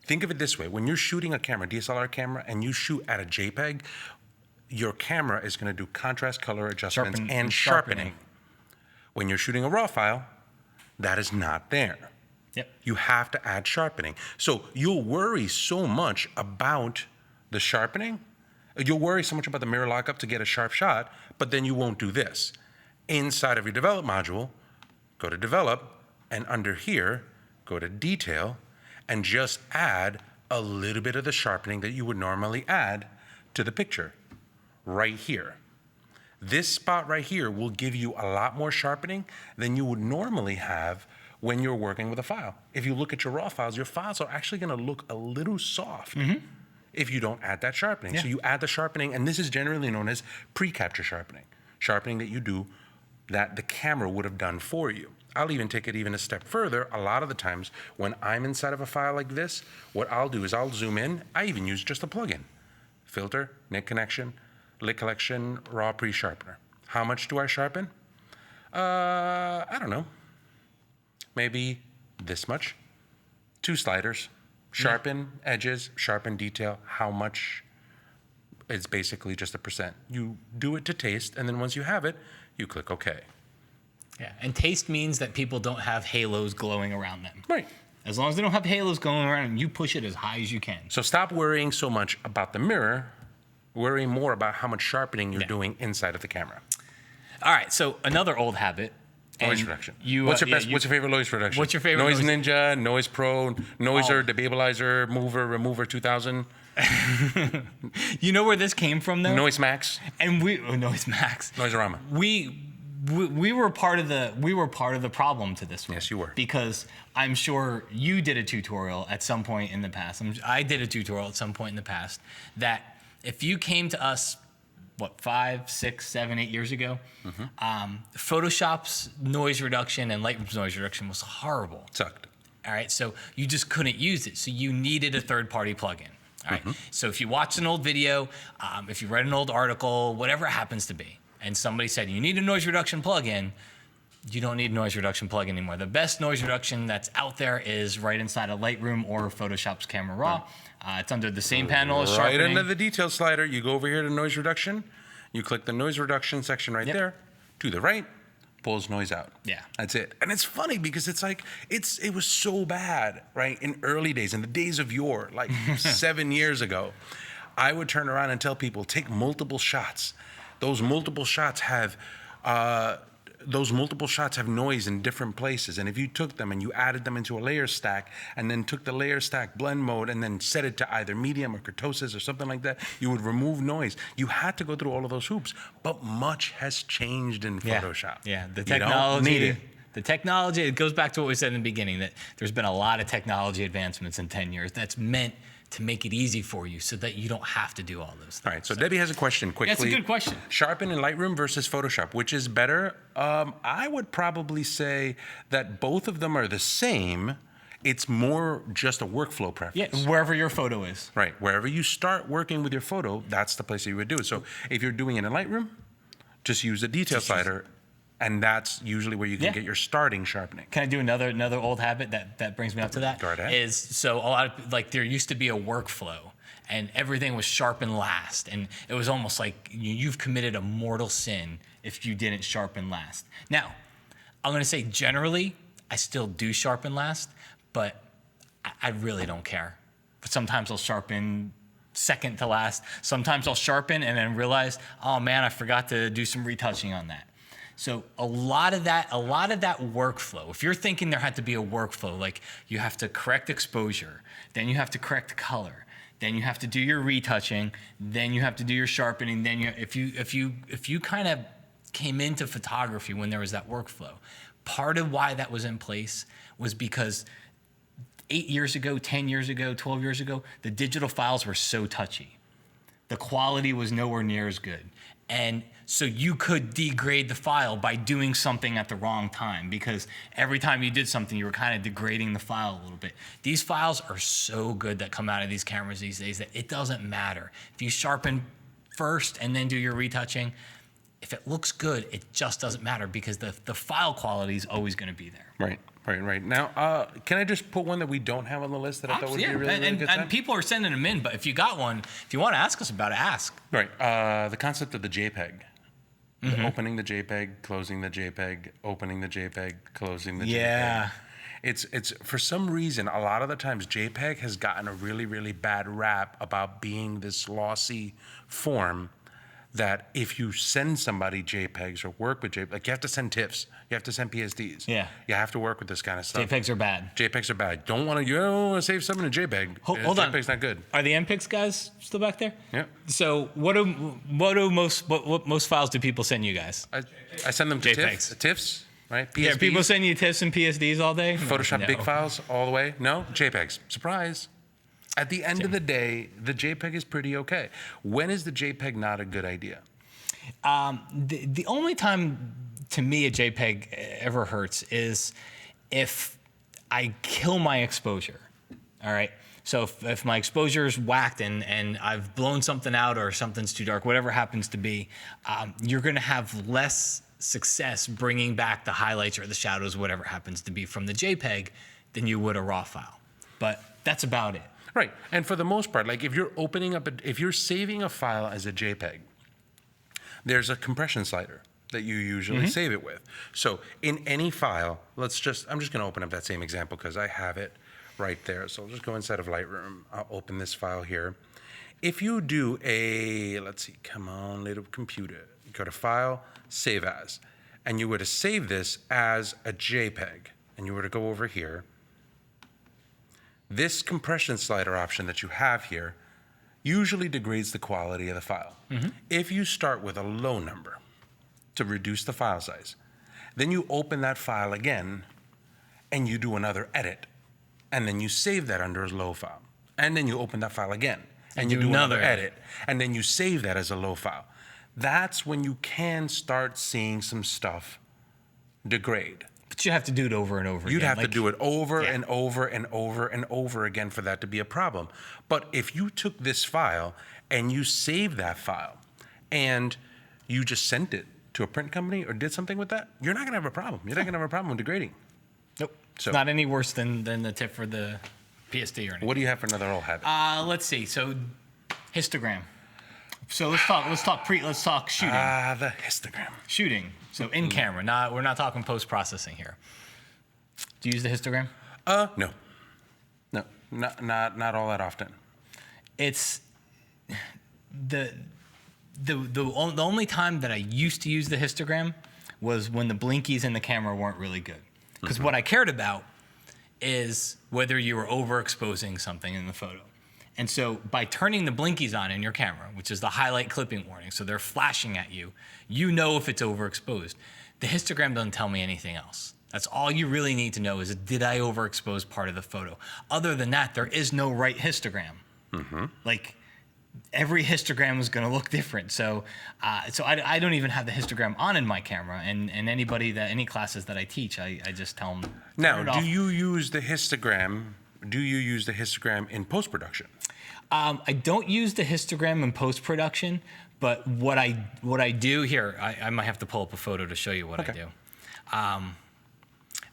think of it this way. When you're shooting a camera, DSLR camera, and you shoot at a JPEG, your camera is gonna do contrast, color adjustments, and sharpening. When you're shooting a raw file, that is not there. Yep. You have to add sharpening. So you'll worry so much about the sharpening. You'll worry so much about the mirror lockup to get a sharp shot, but then you won't do this. Inside of your develop module, go to develop, and under here, go to detail, and just add a little bit of the sharpening that you would normally add to the picture, right here. This spot right here will give you a lot more sharpening than you would normally have when you're working with a file. If you look at your raw files, your files are actually gonna look a little soft. If you don't add that sharpening. Yeah. So you add the sharpening, and this is generally known as pre-capture sharpening. Sharpening that you do that the camera would have done for you. I'll even take it even a step further. A lot of the times when I'm inside of a file like this, what I'll do is I'll zoom in. I even use just a plugin. Filter, Nik Connection, Lit Collection, Raw Pre-Sharpener. How much do I sharpen? I don't know. Maybe this much. 2 sliders. Sharpen edges, sharpen detail. How much? It's basically just a %. You do it to taste, and then once you have it, you click OK. Yeah, and taste means that people don't have halos glowing around them. Right. As long as they don't have halos glowing around them, you push it as high as you can. So stop worrying so much about the mirror. Worry more about how much sharpening you're doing inside of the camera. All right, so another old habit. Noise reduction. What's your favorite noise reduction? What's your favorite Noise Ninja, Noise Pro, Noiser, Debabilizer, Mover, Remover 2000. You know where this came from, though? Noise Max. And Noise Max. Noiserama. We were part of the problem to this one. Yes, you were. Because I'm sure you did a tutorial at some point in the past. I did a tutorial at some point in the past that if you came to us, 5, 6, 7, 8 years ago, Photoshop's noise reduction and Lightroom's noise reduction was horrible. Sucked. All right, so you just couldn't use it. So you needed a third-party plugin. All right, so if you watched an old video, if you read an old article, whatever it happens to be, and somebody said you need a noise reduction plugin, you don't need noise reduction plug anymore. The best noise reduction that's out there is right inside of Lightroom or Photoshop's Camera Raw. It's under the same panel as Right sharpening. under the detail slider, you go over here to noise reduction. You click the noise reduction section right there. To the right, pulls noise out. Yeah. That's it. And it's funny because it's like, it was so bad, right? In early days, in the days of yore, like 7 years ago, I would turn around and tell people, take multiple shots. Those multiple shots have noise in different places. And if you took them and you added them into a layer stack and then took the layer stack blend mode and then set it to either medium or kurtosis or something like that, you would remove noise. You had to go through all of those hoops, but much has changed in Photoshop. Yeah, the You don't technology. need it. The technology, it goes back to what we said in the beginning, that there's been a lot of technology advancements in 10 years that's meant to make it easy for you so that you don't have to do all those things. All right, so Debbie has a question quickly. That's a good question. Sharpen in Lightroom versus Photoshop, which is better? I would probably say that both of them are the same. It's more just a workflow preference. Yeah, wherever your photo is. Right, wherever you start working with your photo, that's the place that you would do it. So if you're doing it in Lightroom, just use the detail slider, and that's usually where you can get your starting sharpening. Can I do another old habit that brings me up to that? Go ahead. Is so a lot of, like, there used to be a workflow and everything was sharpen last, and it was almost like you've committed a mortal sin if you didn't sharpen last. Now, I'm gonna say generally I still do sharpen last, but I really don't care. But sometimes I'll sharpen second to last. Sometimes I'll sharpen and then realize, oh man, I forgot to do some retouching on that. So a lot of that workflow, if you're thinking there had to be a workflow, like you have to correct exposure, then you have to correct color, then you have to do your retouching, then you have to do your sharpening, then if you kind of came into photography when there was that workflow, part of why that was in place was because 8 years ago, 10 years ago, 12 years ago, the digital files were so touchy. The quality was nowhere near as good. And so you could degrade the file by doing something at the wrong time, because every time you did something, you were kind of degrading the file a little bit. These files are so good that come out of these cameras these days that it doesn't matter. If you sharpen first and then do your retouching, if it looks good, it just doesn't matter because the file quality is always going to be there. Right. Now, can I just put one that we don't have on the list that I thought would be really good? And people are sending them in, but if you got one, if you want to ask us about it, ask. Right. The concept of the JPEG. The opening the JPEG, closing the JPEG, opening the JPEG, closing the JPEG. Yeah. It's for some reason, a lot of the times JPEG has gotten a really, really bad rap about being this lossy form that if you send somebody JPEGs or work with JPEG, like you have to send TIFFs, you have to send PSDs. Yeah. You have to work with this kind of stuff. JPEGs are bad. JPEGs are bad. You don't want to save something in JPEG. Hold on. JPEG's not good. Are the MPIX guys still back there? Yeah. So what most files do people send you guys? I send them to JPEGs. TIFFs, right? PSDs. Yeah, people send you TIFFs and PSDs all day? Photoshop No. big files all the way? No? JPEGs. Surprise. At the end of the day, the JPEG is pretty okay. When is the JPEG not a good idea? The only time, to me, a JPEG ever hurts is if I kill my exposure, all right? So if my exposure is whacked and I've blown something out or something's too dark, whatever happens to be, you're gonna have less success bringing back the highlights or the shadows, whatever happens to be, from the JPEG than you would a RAW file. But that's about it. Right, and for the most part, like if you're opening up, if you're saving a file as a JPEG, there's a compression slider that you usually save it with. So in any file, I'm just gonna open up that same example because I have it right there. So I'll just go inside of Lightroom. I'll open this file here. If you do let's see, come on, little computer. Go to File, Save As. And you were to save this as a JPEG. And you were to go over here. This compression slider option that you have here usually degrades the quality of the file. If you start with a low number to reduce the file size, then you open that file again and you do another edit. And then you save that under as low file. And then you open that file again and you do another edit. And then you save that as a low file. That's when you can start seeing some stuff degrade. But you have to do it over and over again. You'd have to do it over and over and over and over again for that to be a problem. But if you took this file and you saved that file and you just sent it to a print company or did something with that, you're not going to have a problem. You're not going to have a problem with degrading. Nope. So- It's not any worse than the tip for the PSD or anything. What do you have for another old habit? Let's see. So, histogram. So let's talk shooting. The histogram. Shooting. So in camera. We're not talking post processing here. Do you use the histogram? No. No, not all that often. It's the only time that I used to use the histogram was when the blinkies in the camera weren't really good. Because what I cared about is whether you were overexposing something in the photo. And so by turning the blinkies on in your camera, which is the highlight clipping warning, so they're flashing at you, you know if it's overexposed. The histogram doesn't tell me anything else. That's all you really need to know is, did I overexpose part of the photo? Other than that, there is no right histogram. Like, every histogram is going to look different. So I don't even have the histogram on in my camera. And any classes that I teach, I just tell them. Now, do you use the histogram in post-production? I don't use the histogram in post-production, but what I do here, I might have to pull up a photo to show you what I do.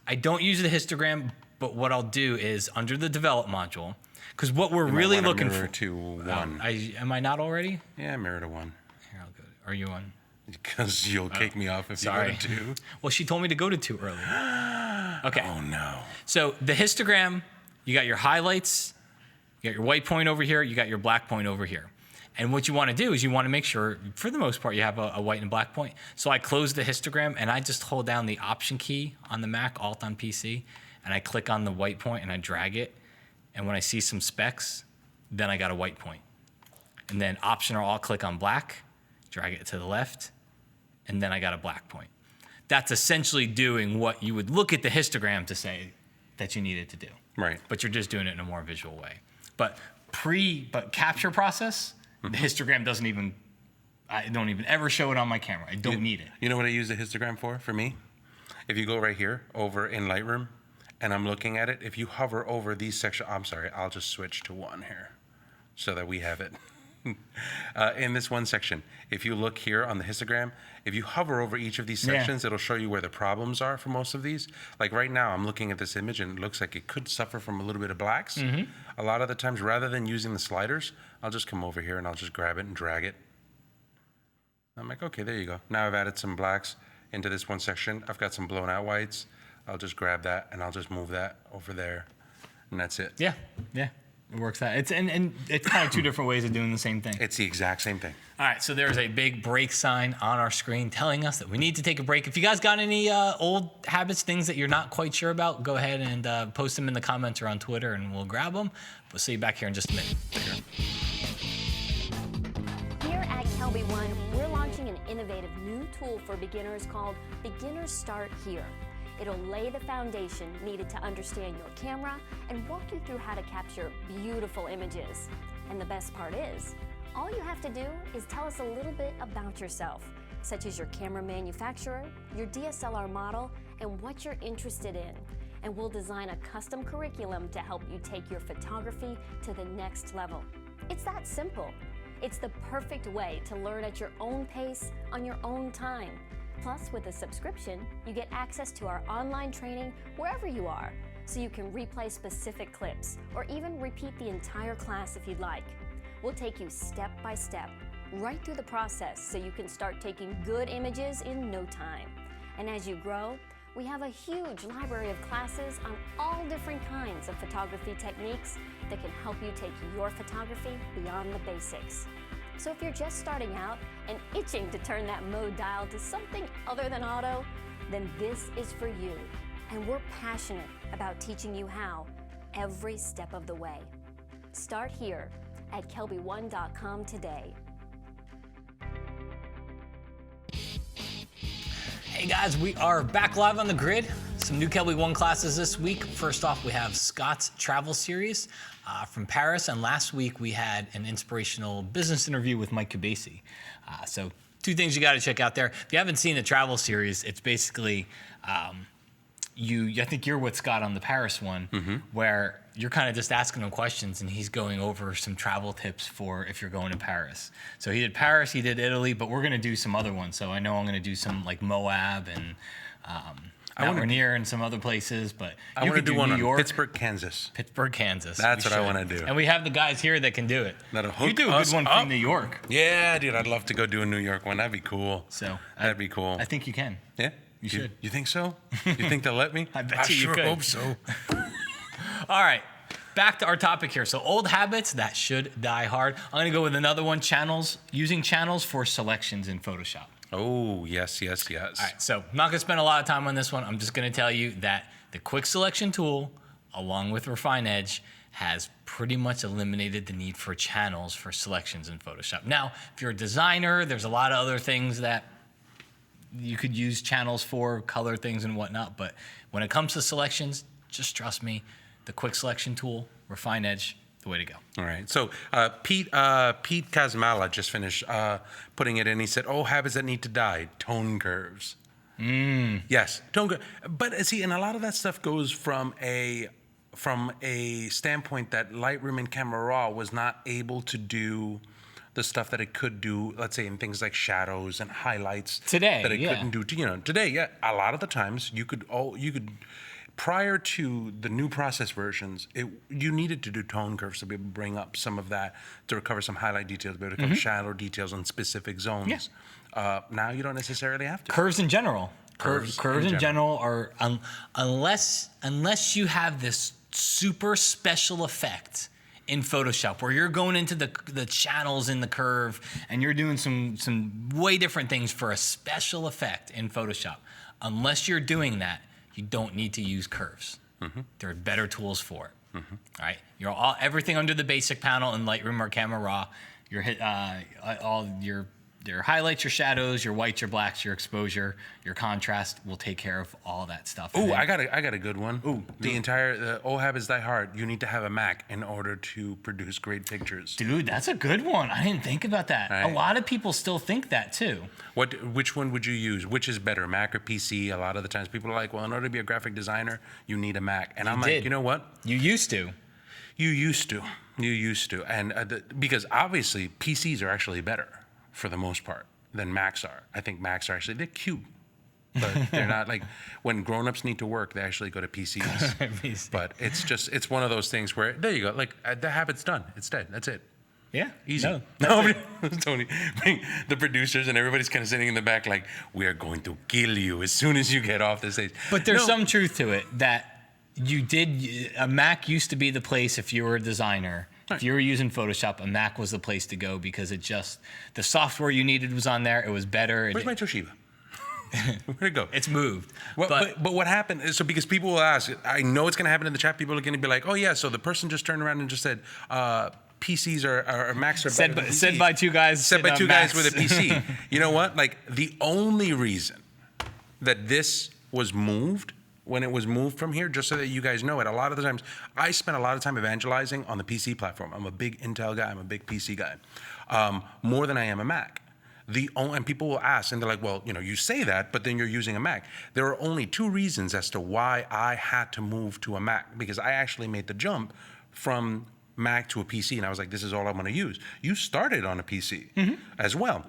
I don't use the histogram, but what I'll do is under the develop module, because what we're really looking for. Mirror to 1. Am I not already? Yeah, mirror to 1. Here, I'll go. Are you on? Because you'll kick me off if you go to 2. Well, she told me to go to 2 earlier. Okay. Oh no. So the histogram, you got your highlights, you got your white point over here, you got your black point over here. And what you want to do is you want to make sure, for the most part, you have a white and black point. So I close the histogram and I just hold down the Option key on the Mac, Alt on PC, and I click on the white point and I drag it. And when I see some specks, then I got a white point. And then Option or Alt click on black, drag it to the left, and then I got a black point. That's essentially doing what you would look at the histogram to say that you needed to do. Right. But you're just doing it in a more visual way. But capture process, the histogram I don't even ever show it on my camera. I don't need it. You know what I use the histogram for me? If you go right here over in Lightroom and I'm looking at it, if you hover over these sections, I'm sorry, I'll just switch to 1 here so that we have it. In this one section, if you look here on the histogram, if you hover over each of these sections, it'll show you where the problems are for most of these. Like right now, I'm looking at this image and it looks like it could suffer from a little bit of blacks. A lot of the times, rather than using the sliders, I'll just come over here and I'll just grab it and drag it. I'm like, okay, there you go. Now I've added some blacks into this one section. I've got some blown out whites. I'll just grab that and I'll just move that over there, and that's it. Yeah. It works out. It's and it's kind of 2 different ways of doing the same thing. It's the exact same thing. All right, so there's a big break sign on our screen telling us that we need to take a break. If you guys got any old habits, things that you're not quite sure about, go ahead and post them in the comments or on Twitter, and we'll grab them. We'll see you back here in just a minute. Here at KelbyOne, we're launching an innovative new tool for beginners called Beginner Start Here. It'll lay the foundation needed to understand your camera and walk you through how to capture beautiful images. And the best part is, all you have to do is tell us a little bit about yourself, such as your camera manufacturer, your DSLR model, and what you're interested in. And we'll design a custom curriculum to help you take your photography to the next level. It's that simple. It's the perfect way to learn at your own pace, on your own time. Plus, with a subscription, you get access to our online training wherever you are, so you can replay specific clips or even repeat the entire class if you'd like. We'll take you step by step, right through the process, so you can start taking good images in no time. And as you grow, we have a huge library of classes on all different kinds of photography techniques that can help you take your photography beyond the basics. So if you're just starting out and itching to turn that mode dial to something other than auto, then this is for you. And we're passionate about teaching you how every step of the way. Start here at KelbyOne.com today. Hey guys, we are back live on the grid. Some new KelbyOne classes this week. First off, we have Scott's travel series from Paris, and last week we had an inspirational business interview with Mike Kubasi. So 2 things you got to check out there. If you haven't seen the travel series, it's basically I think you're with Scott on the Paris one, where you're kind of just asking him questions and he's going over some travel tips for if you're going to Paris. So he did Paris, he did Italy, but we're going to do some other ones. So I know I'm going to do some like Moab and Mount Rainier and some other places, but I want to do one on Pittsburgh, Kansas. Pittsburgh, Kansas. That's what I want to do. And we have the guys here that can do it. That'll You hook do a us good one up. from New York. Yeah, dude, I'd love to go do a New York one. That'd be cool. So That'd be cool. I think you can. Yeah? You should. You think so? You think they'll let me? I bet you sure could. hope so. All right, back to our topic here. So old habits that should die hard. I'm going to go with another one, using channels for selections in Photoshop. Oh, yes. All right, so I'm not going to spend a lot of time on this one. I'm just going to tell you that the quick selection tool, along with Refine Edge, has pretty much eliminated the need for channels for selections in Photoshop. Now, if you're a designer, there's a lot of other things that you could use channels for, color things and whatnot, but when it comes to selections, just trust me, the quick selection tool, Refine Edge, the way to go. All right. So Pete Kazmala just finished putting it in. He said, habits that need to die, tone curves. Yes, tone curve. But see, and a lot of that stuff goes from a standpoint that Lightroom and Camera Raw was not able to do the stuff that it could do, let's say in things like shadows and highlights Today, that it yeah. couldn't do. Today, yeah, a lot of the times you could prior to the new process versions, you needed to do tone curves to be able to bring up some of that, to recover some highlight details, to be able to cover shadow details on specific zones. Yeah. Now you don't necessarily have to. Curves in general. Curves in general are, unless you have this super special effect in Photoshop where you're going into the channels in the curve and you're doing some way different things for a special effect in Photoshop. Unless you're doing that, you don't need to use curves. There are better tools for it. All right, everything under the basic panel in Lightroom or Camera Raw. All your highlights, your shadows, your whites, your blacks, your exposure, your contrast will take care of all that stuff. Oh, I got a good one. The old habits die hard. You need to have a Mac in order to produce great pictures. Dude, that's a good one. I didn't think about that. Right. A lot of people still think that too. Which one would you use? Which is better, Mac or PC? A lot of the times people are like, well, in order to be a graphic designer, you need a Mac. And I'm like, you know what? You used to. You used to. And because obviously PCs are actually better for the most part than Macs are. I think Macs are actually, they're cute, but they're not like, when grown-ups need to work, they actually go to PCs. But it's one of those things where, there you go, like the habit's done. It's dead. That's it. Yeah. Easy. Tony, the producers and everybody's kind of sitting in the back like, we are going to kill you as soon as you get off the stage. But there's some truth to it that a Mac used to be the place if you were a designer. If you were using Photoshop, a Mac was the place to go because the software you needed was on there. It was better. Where's my Toshiba? Where'd it go? It's moved. But what happened is, so because people will ask, I know it's going to happen in the chat, people are going to be like, oh yeah, so the person just turned around and just said, PCs or Macs are better than PCs. Said by two guys. Said by two guys with a PC. You know what? Like, the only reason that this was moved, when it was moved from here, just so that you guys know it, a lot of the times, I spent a lot of time evangelizing on the PC platform. I'm a big Intel guy. I'm a big PC guy, more than I am a Mac. And people will ask, and they're like, well, you say that, but then you're using a Mac. There are only two reasons as to why I had to move to a Mac, because I actually made the jump from Mac to a PC, and I was like, this is all I'm going to use. You started on a PC as well.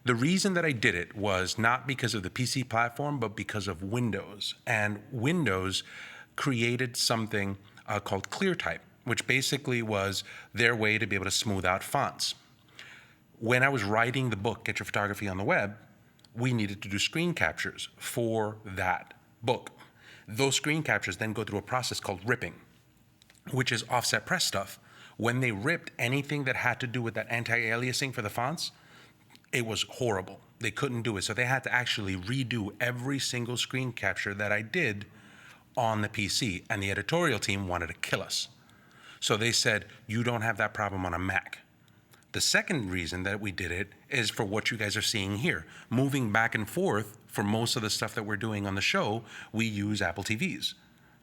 The reason that I did it was not because of the PC platform, but because of Windows. And Windows created something called ClearType, which basically was their way to be able to smooth out fonts. When I was writing the book, Get Your Photography on the Web, we needed to do screen captures for that book. Those screen captures then go through a process called ripping, which is offset press stuff. When they ripped anything that had to do with that anti-aliasing for the fonts, it was horrible. They couldn't do it. So they had to actually redo every single screen capture that I did on the PC. And the editorial team wanted to kill us. So they said, you don't have that problem on a Mac. The second reason that we did it is for what you guys are seeing here. Moving back and forth for most of the stuff that we're doing on the show, we use Apple TVs.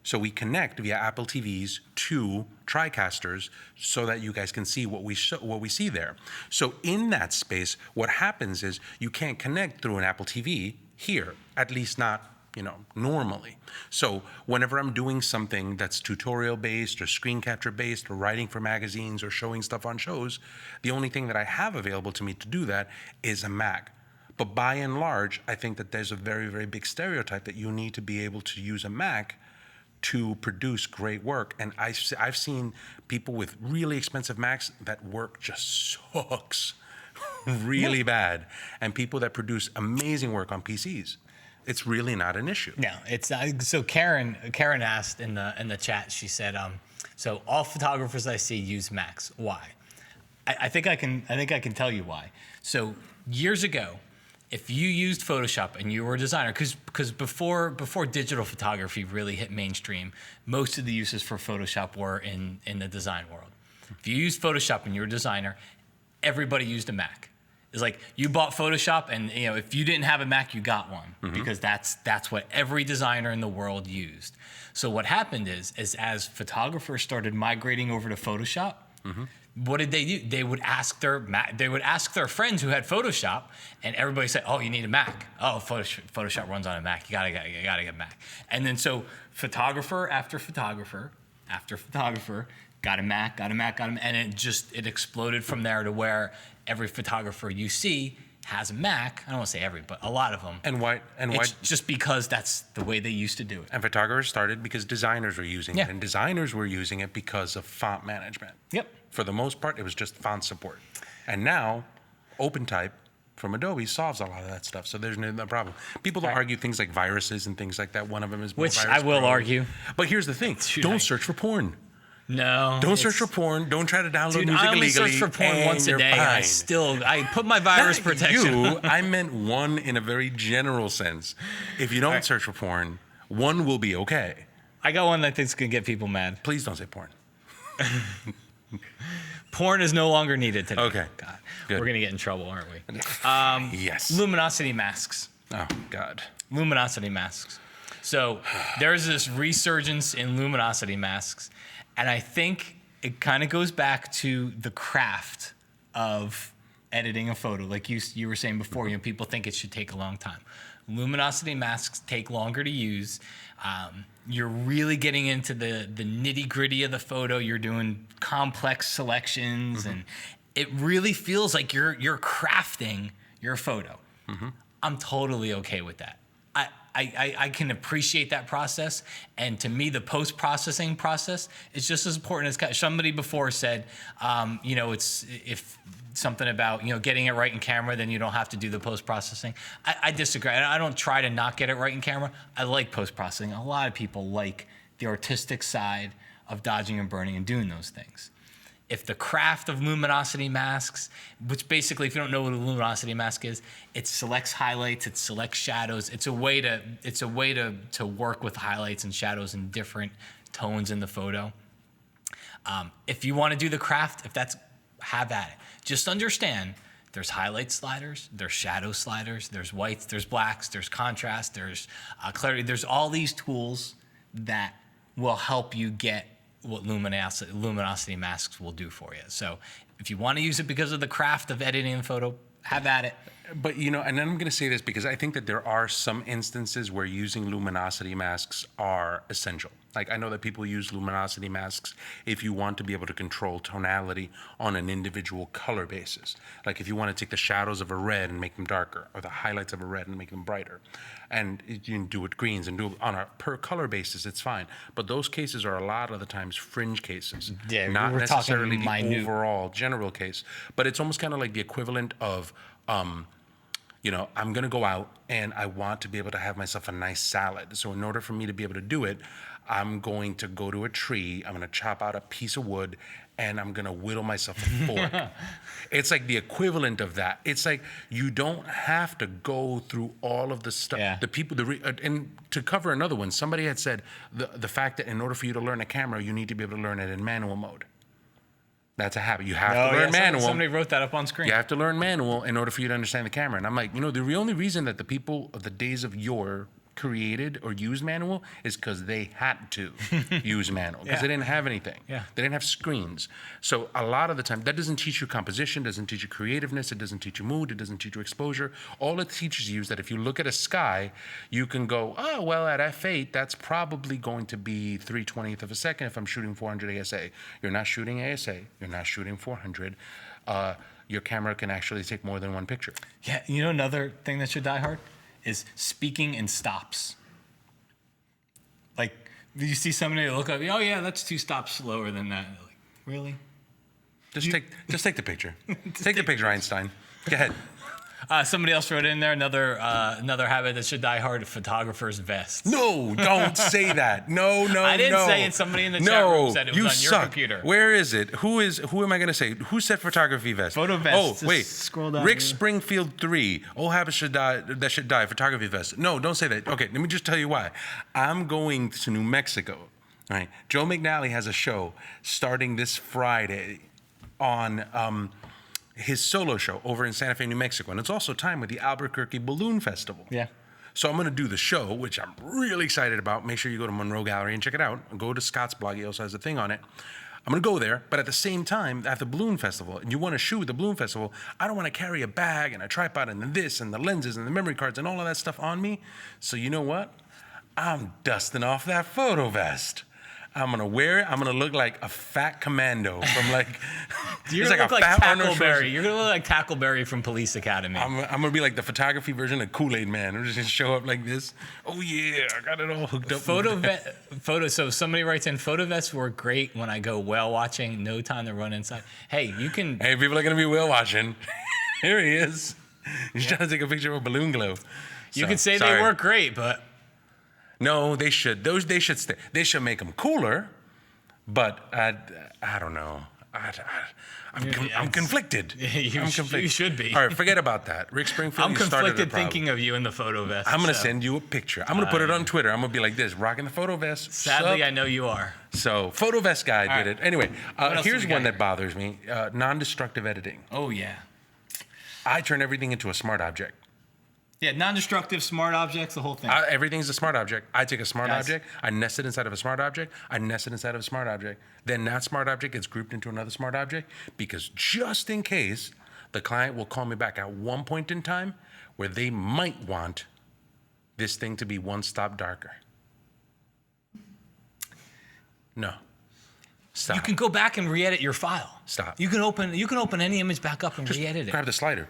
So we connect via Apple TVs to TriCasters so that you guys can see what we see there. So in that space, what happens is you can't connect through an Apple TV here, at least not normally. So whenever I'm doing something that's tutorial based or screen capture based or writing for magazines or showing stuff on shows, the only thing that I have available to me to do that is a Mac. But by and large, I think that there's a very, very big stereotype that you need to be able to use a Mac to produce great work. And I've seen people with really expensive Macs that work just sucks really bad, and people that produce amazing work on PCs. It's really not an issue. No, it's not. So Karen asked in the chat. She said, so all photographers I see use Macs. Why? I think I can tell you why. So years ago, if you used Photoshop and you were a designer, because before digital photography really hit mainstream, most of the uses for Photoshop were in the design world. If you used Photoshop and you were a designer, everybody used a Mac. It's like you bought Photoshop, and if you didn't have a Mac, you got one, because that's what every designer in the world used. So what happened is as photographers started migrating over to Photoshop, what did they do? They would ask their friends who had Photoshop, and everybody said, "Oh, you need a Mac. Oh, Photoshop runs on a Mac. You gotta get a Mac." And then so photographer after photographer after photographer got a Mac, and it exploded from there to where every photographer you see has a Mac. I don't want to say every, but a lot of them. And why? It's just because that's the way they used to do it. And photographers started because designers were using it, and designers were using it because of font management. Yep. For the most part, it was just font support. And now, OpenType from Adobe solves a lot of that stuff, so there's no problem. People argue things like viruses and things like that. One of them is which I will argue. But here's the thing: don't search for porn. No. Don't search for porn. Don't try to download music illegally. I only search for porn once a day. I put my virus protection. I meant one in a very general sense. If you don't search for porn, one will be okay. I got one that I think's gonna get people mad. Please don't say porn. Porn is no longer needed today. Okay. God, good. We're gonna get in trouble, aren't we? Yes. Luminosity masks. Oh God. Luminosity masks. So there's this resurgence in luminosity masks. And I think it kind of goes back to the craft of editing a photo. Like you were saying before, people think it should take a long time. Luminosity masks take longer to use. You're really getting into the nitty gritty of the photo. You're doing complex selections, and it really feels like you're crafting your photo. I'm totally okay with that. I can appreciate that process, and to me, the post-processing process is just as important as somebody before said. It's if something about getting it right in camera, then you don't have to do the post-processing. I disagree. I don't try to not get it right in camera. I like post-processing. A lot of people like the artistic side of dodging and burning and doing those things. If the craft of luminosity masks, which basically, if you don't know what a luminosity mask is, it selects highlights, it selects shadows. It's a way to work with highlights and shadows in different tones in the photo. If you want to do the craft, have at it. Just understand there's highlight sliders, there's shadow sliders, there's whites, there's blacks, there's contrast, there's clarity. There's all these tools that will help you get what luminosity masks will do for you. So if you want to use it because of the craft of editing a photo, have at it. But and then I'm going to say this because I think that there are some instances where using luminosity masks are essential. Like I know that people use luminosity masks if you want to be able to control tonality on an individual color basis. Like if you want to take the shadows of a red and make them darker, or the highlights of a red and make them brighter. And you can do it greens and do it on a per color basis, it's fine. But those cases are a lot of the times fringe cases. Yeah, not we're necessarily talking the overall general case. But it's almost kind of like the equivalent of I'm going to go out and I want to be able to have myself a nice salad. So in order for me to be able to do it, I'm going to go to a tree, I'm going to chop out a piece of wood, and I'm going to whittle myself a fork. It's like the equivalent of that. It's like you don't have to go through all of the stuff. Yeah. The people, and to cover another one, somebody had said the fact that in order for you to learn a camera, you need to be able to learn it in manual mode. That's a habit. You have to learn manual. Somebody wrote that up on screen. You have to learn manual in order for you to understand the camera. And I'm like, the only reason that the people of the days of yore created or used manual is because they had to use manual because Yeah. they didn't have anything. Yeah. They didn't have screens. So a lot of the time, that doesn't teach you composition, doesn't teach you creativeness, it doesn't teach you mood, it doesn't teach you exposure. All it teaches you is that if you look at a sky, you can go, oh, well, at f8, that's probably going to be 3/20th of a second if I'm shooting 400 ASA. You're not shooting ASA, you're not shooting 400. Your camera can actually take more than one picture. Yeah, you know another thing that should die hard is speaking in stops. Like, you see somebody look up, oh yeah, that's 2 stops slower than that. Like, really? Just take the picture. Take the picture, Einstein. Go ahead. Somebody else wrote in there another habit that should die hard: photographer's vests. No, don't say that. No. I didn't say it. Somebody in the chat room said it was you on suck. your computer. Where is it? Who am I going to say? Who said photography vest? Photo vest. Oh, Just wait. scroll down Rick here. Springfield 3. All habits should die. That should die. Photography vest. No, don't say that. Okay, let me just tell you why. I'm going to New Mexico. All right. Joe McNally has a show starting this Friday on his solo show over in Santa Fe, New Mexico. And it's also timed with the Albuquerque Balloon Festival. Yeah. So I'm going to do the show, which I'm really excited about. Make sure you go to Monroe Gallery and check it out. Go to Scott's blog. He also has a thing on it. I'm going to go there, but at the same time, at the Balloon Festival, and you want to shoot at the Balloon Festival, I don't want to carry a bag and a tripod and then this and the lenses and the memory cards and all of that stuff on me. So you know what? I'm dusting off that photo vest. I'm going to wear it. I'm going to look like a fat commando from like... You're it's going to a look like fat Arnold Tackleberry. Schwarzenegger. You're going to look like Tackleberry from Police Academy. I'm going to be like the photography version of Kool-Aid Man. I'm just going to show up like this. Oh, yeah, I got it all hooked up. So somebody writes in, photo vests work great when I go whale watching, no time to run inside. Hey, you can... Hey, people are going to be whale watching. Here he is. He's trying to take a picture of a balloon globe. You could say they work great, but... No, they should. They should stay. They should make them cooler, but I don't know. I'm conflicted. You should be. All right, forget about that. Rick Springfield, I'm you started a conflicted problem. thinking of you in the photo vest. I'm going to send you a picture. I'm going to put it on Twitter. I'm going to be like this, rocking the photo vest. Sadly, Sup? I know you are. So, photo vest guy did it. Anyway, else here's do we got one that here? bothers me. Non-destructive editing. Oh, yeah. I turn everything into a smart object. Yeah, non-destructive, smart objects, the whole thing. Everything's a smart object. I take a smart Guys. object, I nest it inside of a smart object, I nest it inside of a smart object. Then that smart object gets grouped into another smart object because just in case the client will call me back at one point in time where they might want this thing to be one stop darker. No. Stop. You can go back and re-edit your file. Stop. You can open any image back up and Just re-edit it. grab the slider.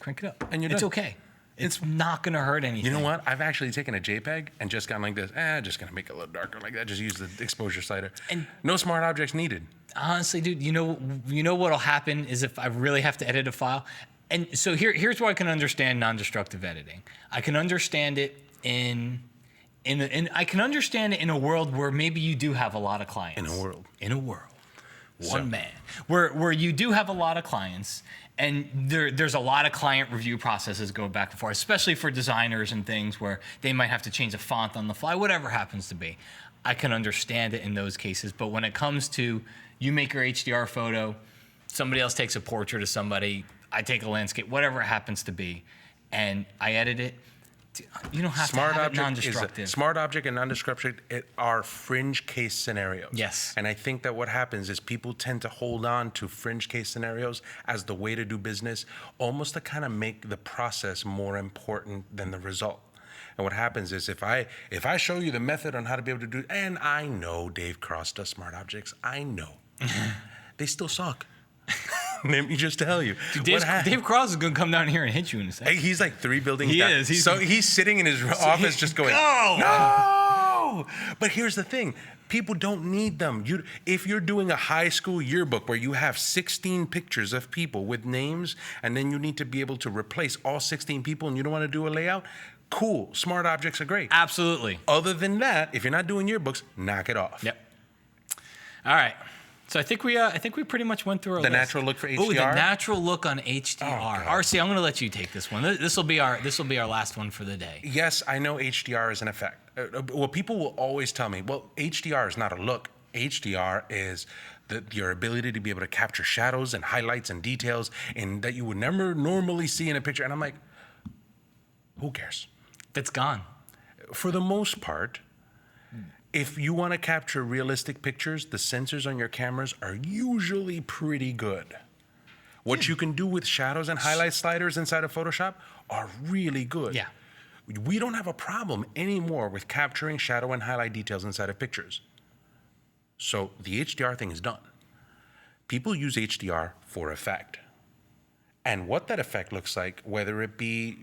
Crank it up. And you're It's done. okay. It's not going to hurt anything. You know what? I've actually taken a JPEG and just gone like this. Just gonna make it a little darker like that. Just use the exposure slider. And no smart objects needed. Honestly, dude, you know what'll happen is if I really have to edit a file. And so here's where I can understand non-destructive editing. I can understand it I can understand it in a world where maybe you do have a lot of clients. In a world. One man. Where you do have a lot of clients and there's a lot of client review processes going back and forth, especially for designers and things where they might have to change a font on the fly, whatever happens to be. I can understand it in those cases. But when it comes to you make your HDR photo, somebody else takes a portrait of somebody, I take a landscape, whatever it happens to be, and I edit it, you don't have to have it non-destructive. Smart object and non-destructive are fringe case scenarios. Yes. And I think that what happens is people tend to hold on to fringe case scenarios as the way to do business, almost to kind of make the process more important than the result. And what happens is if I show you the method on how to be able to do, and I know Dave Cross does smart objects, I know, they still suck. Let me just tell you. Dude, Dave Cross is going to come down here and hit you in a second. Hey, he's like 3 buildings down. He is. So he's sitting in his office just going, no! But here's the thing. People don't need them. If you're doing a high school yearbook where you have 16 pictures of people with names, and then you need to be able to replace all 16 people and you don't want to do a layout, cool. Smart objects are great. Absolutely. Other than that, if you're not doing yearbooks, knock it off. Yep. All right. So I think we pretty much went through our list. natural look for HDR. Oh, the natural look on HDR. God. RC, I'm going to let you take this one. This will be our last one for the day. Yes, I know HDR is an effect. Well, people will always tell me, well, HDR is not a look. HDR is your ability to be able to capture shadows and highlights and details and that you would never normally see in a picture. And I'm like, who cares? That's gone. for the most part, if you want to capture realistic pictures, the sensors on your cameras are usually pretty good. What you can do with shadows and highlight sliders inside of Photoshop are really good. Yeah. We don't have a problem anymore with capturing shadow and highlight details inside of pictures. So the HDR thing is done. People use HDR for effect. And what that effect looks like, whether it be,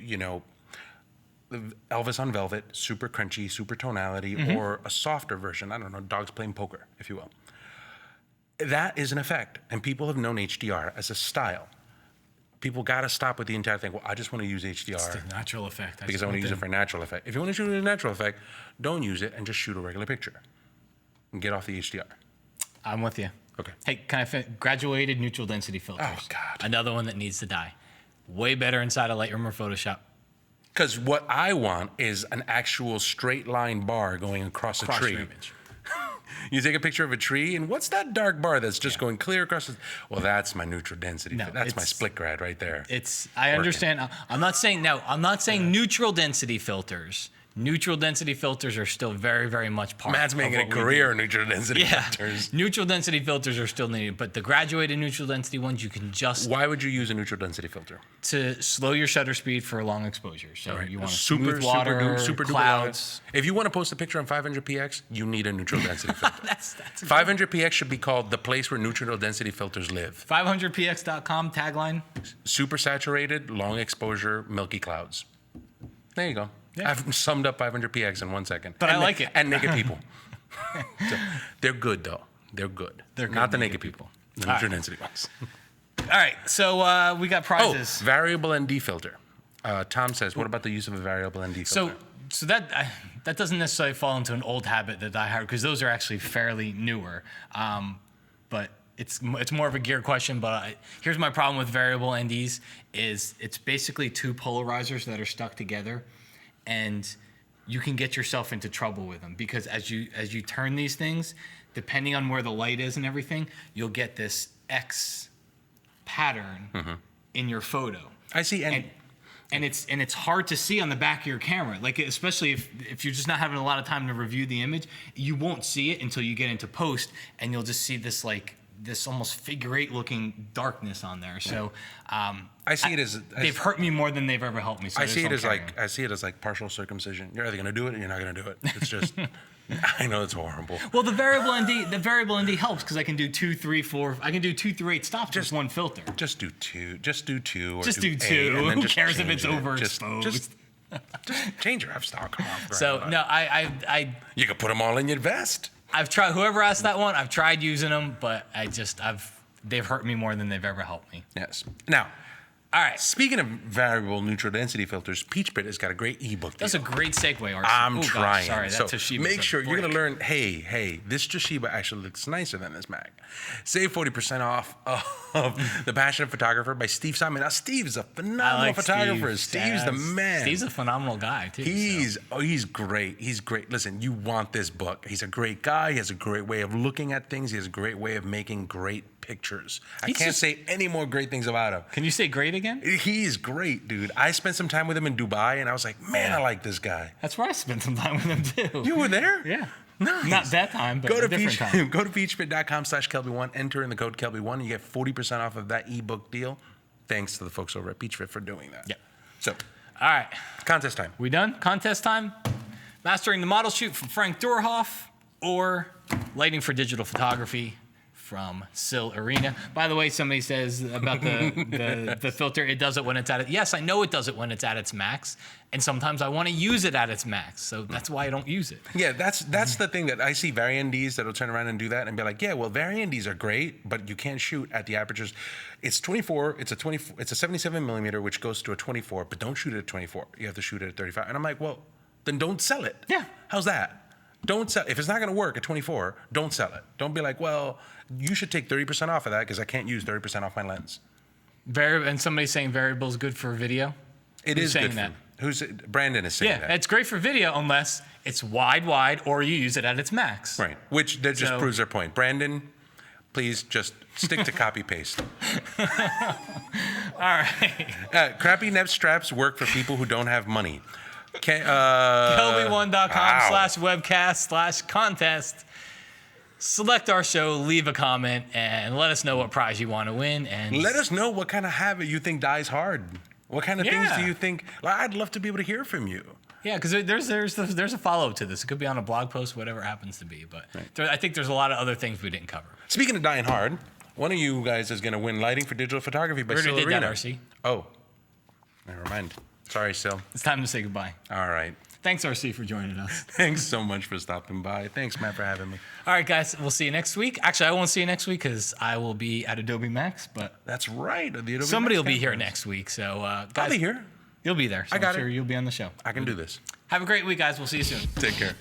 Elvis on Velvet, super crunchy, super tonality, or a softer version, I don't know, dogs playing poker, if you will. That is an effect, and people have known HDR as a style. People got to stop with the entire thing. Well, I just want to use HDR. It's the natural effect. Because I want to use it for a natural effect. If you want to shoot a natural effect, don't use it and just shoot a regular picture. And get off the HDR. I'm with you. Okay. Hey, can I graduated neutral density filters? Oh, God. Another one that needs to die. Way better inside of Lightroom or Photoshop. Because what I want is an actual straight line bar going across a tree. Your image. You take a picture of a tree, and what's that dark bar that's just going clear across? Well, that's my neutral density. No, that's my split grad right there. I understand. I'm not saying neutral density filters. Neutral density filters are still very, very much part. Matt's making a career in neutral density filters. Neutral density filters are still needed, but the graduated neutral density ones you can just. Why would you use a neutral density filter? To slow your shutter speed for long exposure. So you want super water, super clouds. If you want to post a picture on 500px, you need a neutral density filter. that's 500px should be called the place where neutral density filters live. 500px.com tagline. Super saturated, long exposure, milky clouds. There you go. Yeah. I've summed up 500px in 1 second. But I like it. And naked people. So, they're good, though. They're good. They're good Not the naked people. The neutral density ones. All right, so we got prizes. Oh, variable ND filter. Tom says, what about the use of a variable ND filter? So that doesn't necessarily fall into an old habit that I have, because those are actually fairly newer. But it's more of a gear question. But here's my problem with variable NDs is it's basically two polarizers that are stuck together. And you can get yourself into trouble with them, because as you turn these things, depending on where the light is and everything, you'll get this X pattern in your photo. I see, and it's hard to see on the back of your camera. Like, especially if you're just not having a lot of time to review the image, you won't see it until you get into post, and you'll just see this this almost figure eight looking darkness on there. So I see it as they've hurt me more than they've ever helped me. So I see it as like partial circumcision. You're either gonna do it or you're not gonna do it. It's just I know it's horrible. Well, the variable ND helps because I can do 2, 3, 4. I can do 2 through 8 stops just one filter. Just do two. Just do two. Or just do two. Who cares if it's overexposed? Just change your f-stop. Come on. So no, I you can put them all in your vest. I've tried. Whoever asked that one, I've tried using them, but they've hurt me more than they've ever helped me. Yes. Now, all right. Speaking of variable neutral density filters, PeachBit has got a great ebook. That's a great segue, Archie. I'm trying. Sorry, that Toshiba. Make sure you're going to learn. Hey, this Toshiba actually looks nicer than this Mac. Save 40% off of The Passionate Photographer by Steve Simon. Now, Steve's a phenomenal photographer. Steve's the man. Steve's a phenomenal guy too. He's great. He's great. Listen, you want this book. He's a great guy. He has a great way of looking at things. He has a great way of making great pictures. I can't say any more great things about him. Can you say great again? He's great, dude. I spent some time with him in Dubai, and I was like, man, I like this guy. That's where I spent some time with him too. You were there? Yeah. Nice. Not that time, but a different time. Go to peachfit.com/KelbyOne. Enter in the code KelbyOne, and you get 40% off of that ebook deal. Thanks to the folks over at PeachFit for doing that. Yeah. So, all right. Contest time. We done? Contest time? Mastering the Model Shoot from Frank Dorhoff, or Lighting for Digital Photography from Sil Arena. By the way, somebody says about the filter, it does it when it's at it. Yes, I know it does it when it's at its max, and sometimes I want to use it at its max, so that's why I don't use it. Yeah, that's the thing that I see vari-NDs that'll turn around and do that and be like, yeah, well, vari-NDs are great, but you can't shoot at the apertures. It's 24. It's a 77 millimeter, which goes to a 24, but don't shoot it at 24. You have to shoot it at 35. And I'm like, well, then don't sell it. Yeah. How's that? Don't sell. If it's not going to work at 24, don't sell it. Don't be like, well, you should take 30% off of that because I can't use 30% off my lens. And somebody's saying variable is good for video. Who's saying good that? Brandon is saying that. Yeah, it's great for video unless it's wide, or you use it at its max. Right. Which that just proves their point. Brandon, please just stick to copy paste. All right. Crappy neck straps work for people who don't have money. KelbyOne.com/webcast/contest. Select our show, leave a comment, and let us know what prize you want to win. And Let us know what kind of habit you think dies hard. What kind of things do you think? I'd love to be able to hear from you. Yeah, because there's a follow-up to this. It could be on a blog post, whatever it happens to be. But I think there's a lot of other things we didn't cover. Speaking of dying hard, one of you guys is going to win lighting for digital photography by We already did that, Arena. RC. Oh, never mind. Sorry, Sil. It's time to say goodbye. All right. Thanks, RC, for joining us. Thanks so much for stopping by. Thanks, Matt, for having me. All right, guys, we'll see you next week. Actually, I won't see you next week because I will be at Adobe Max, but That's right. The Adobe somebody Max will be here conference. next week. So, guys, I'll be here. You'll be there. So I got I'm sure it. you'll be on the show. I can do this. Have a great week, guys. We'll see you soon. Take care.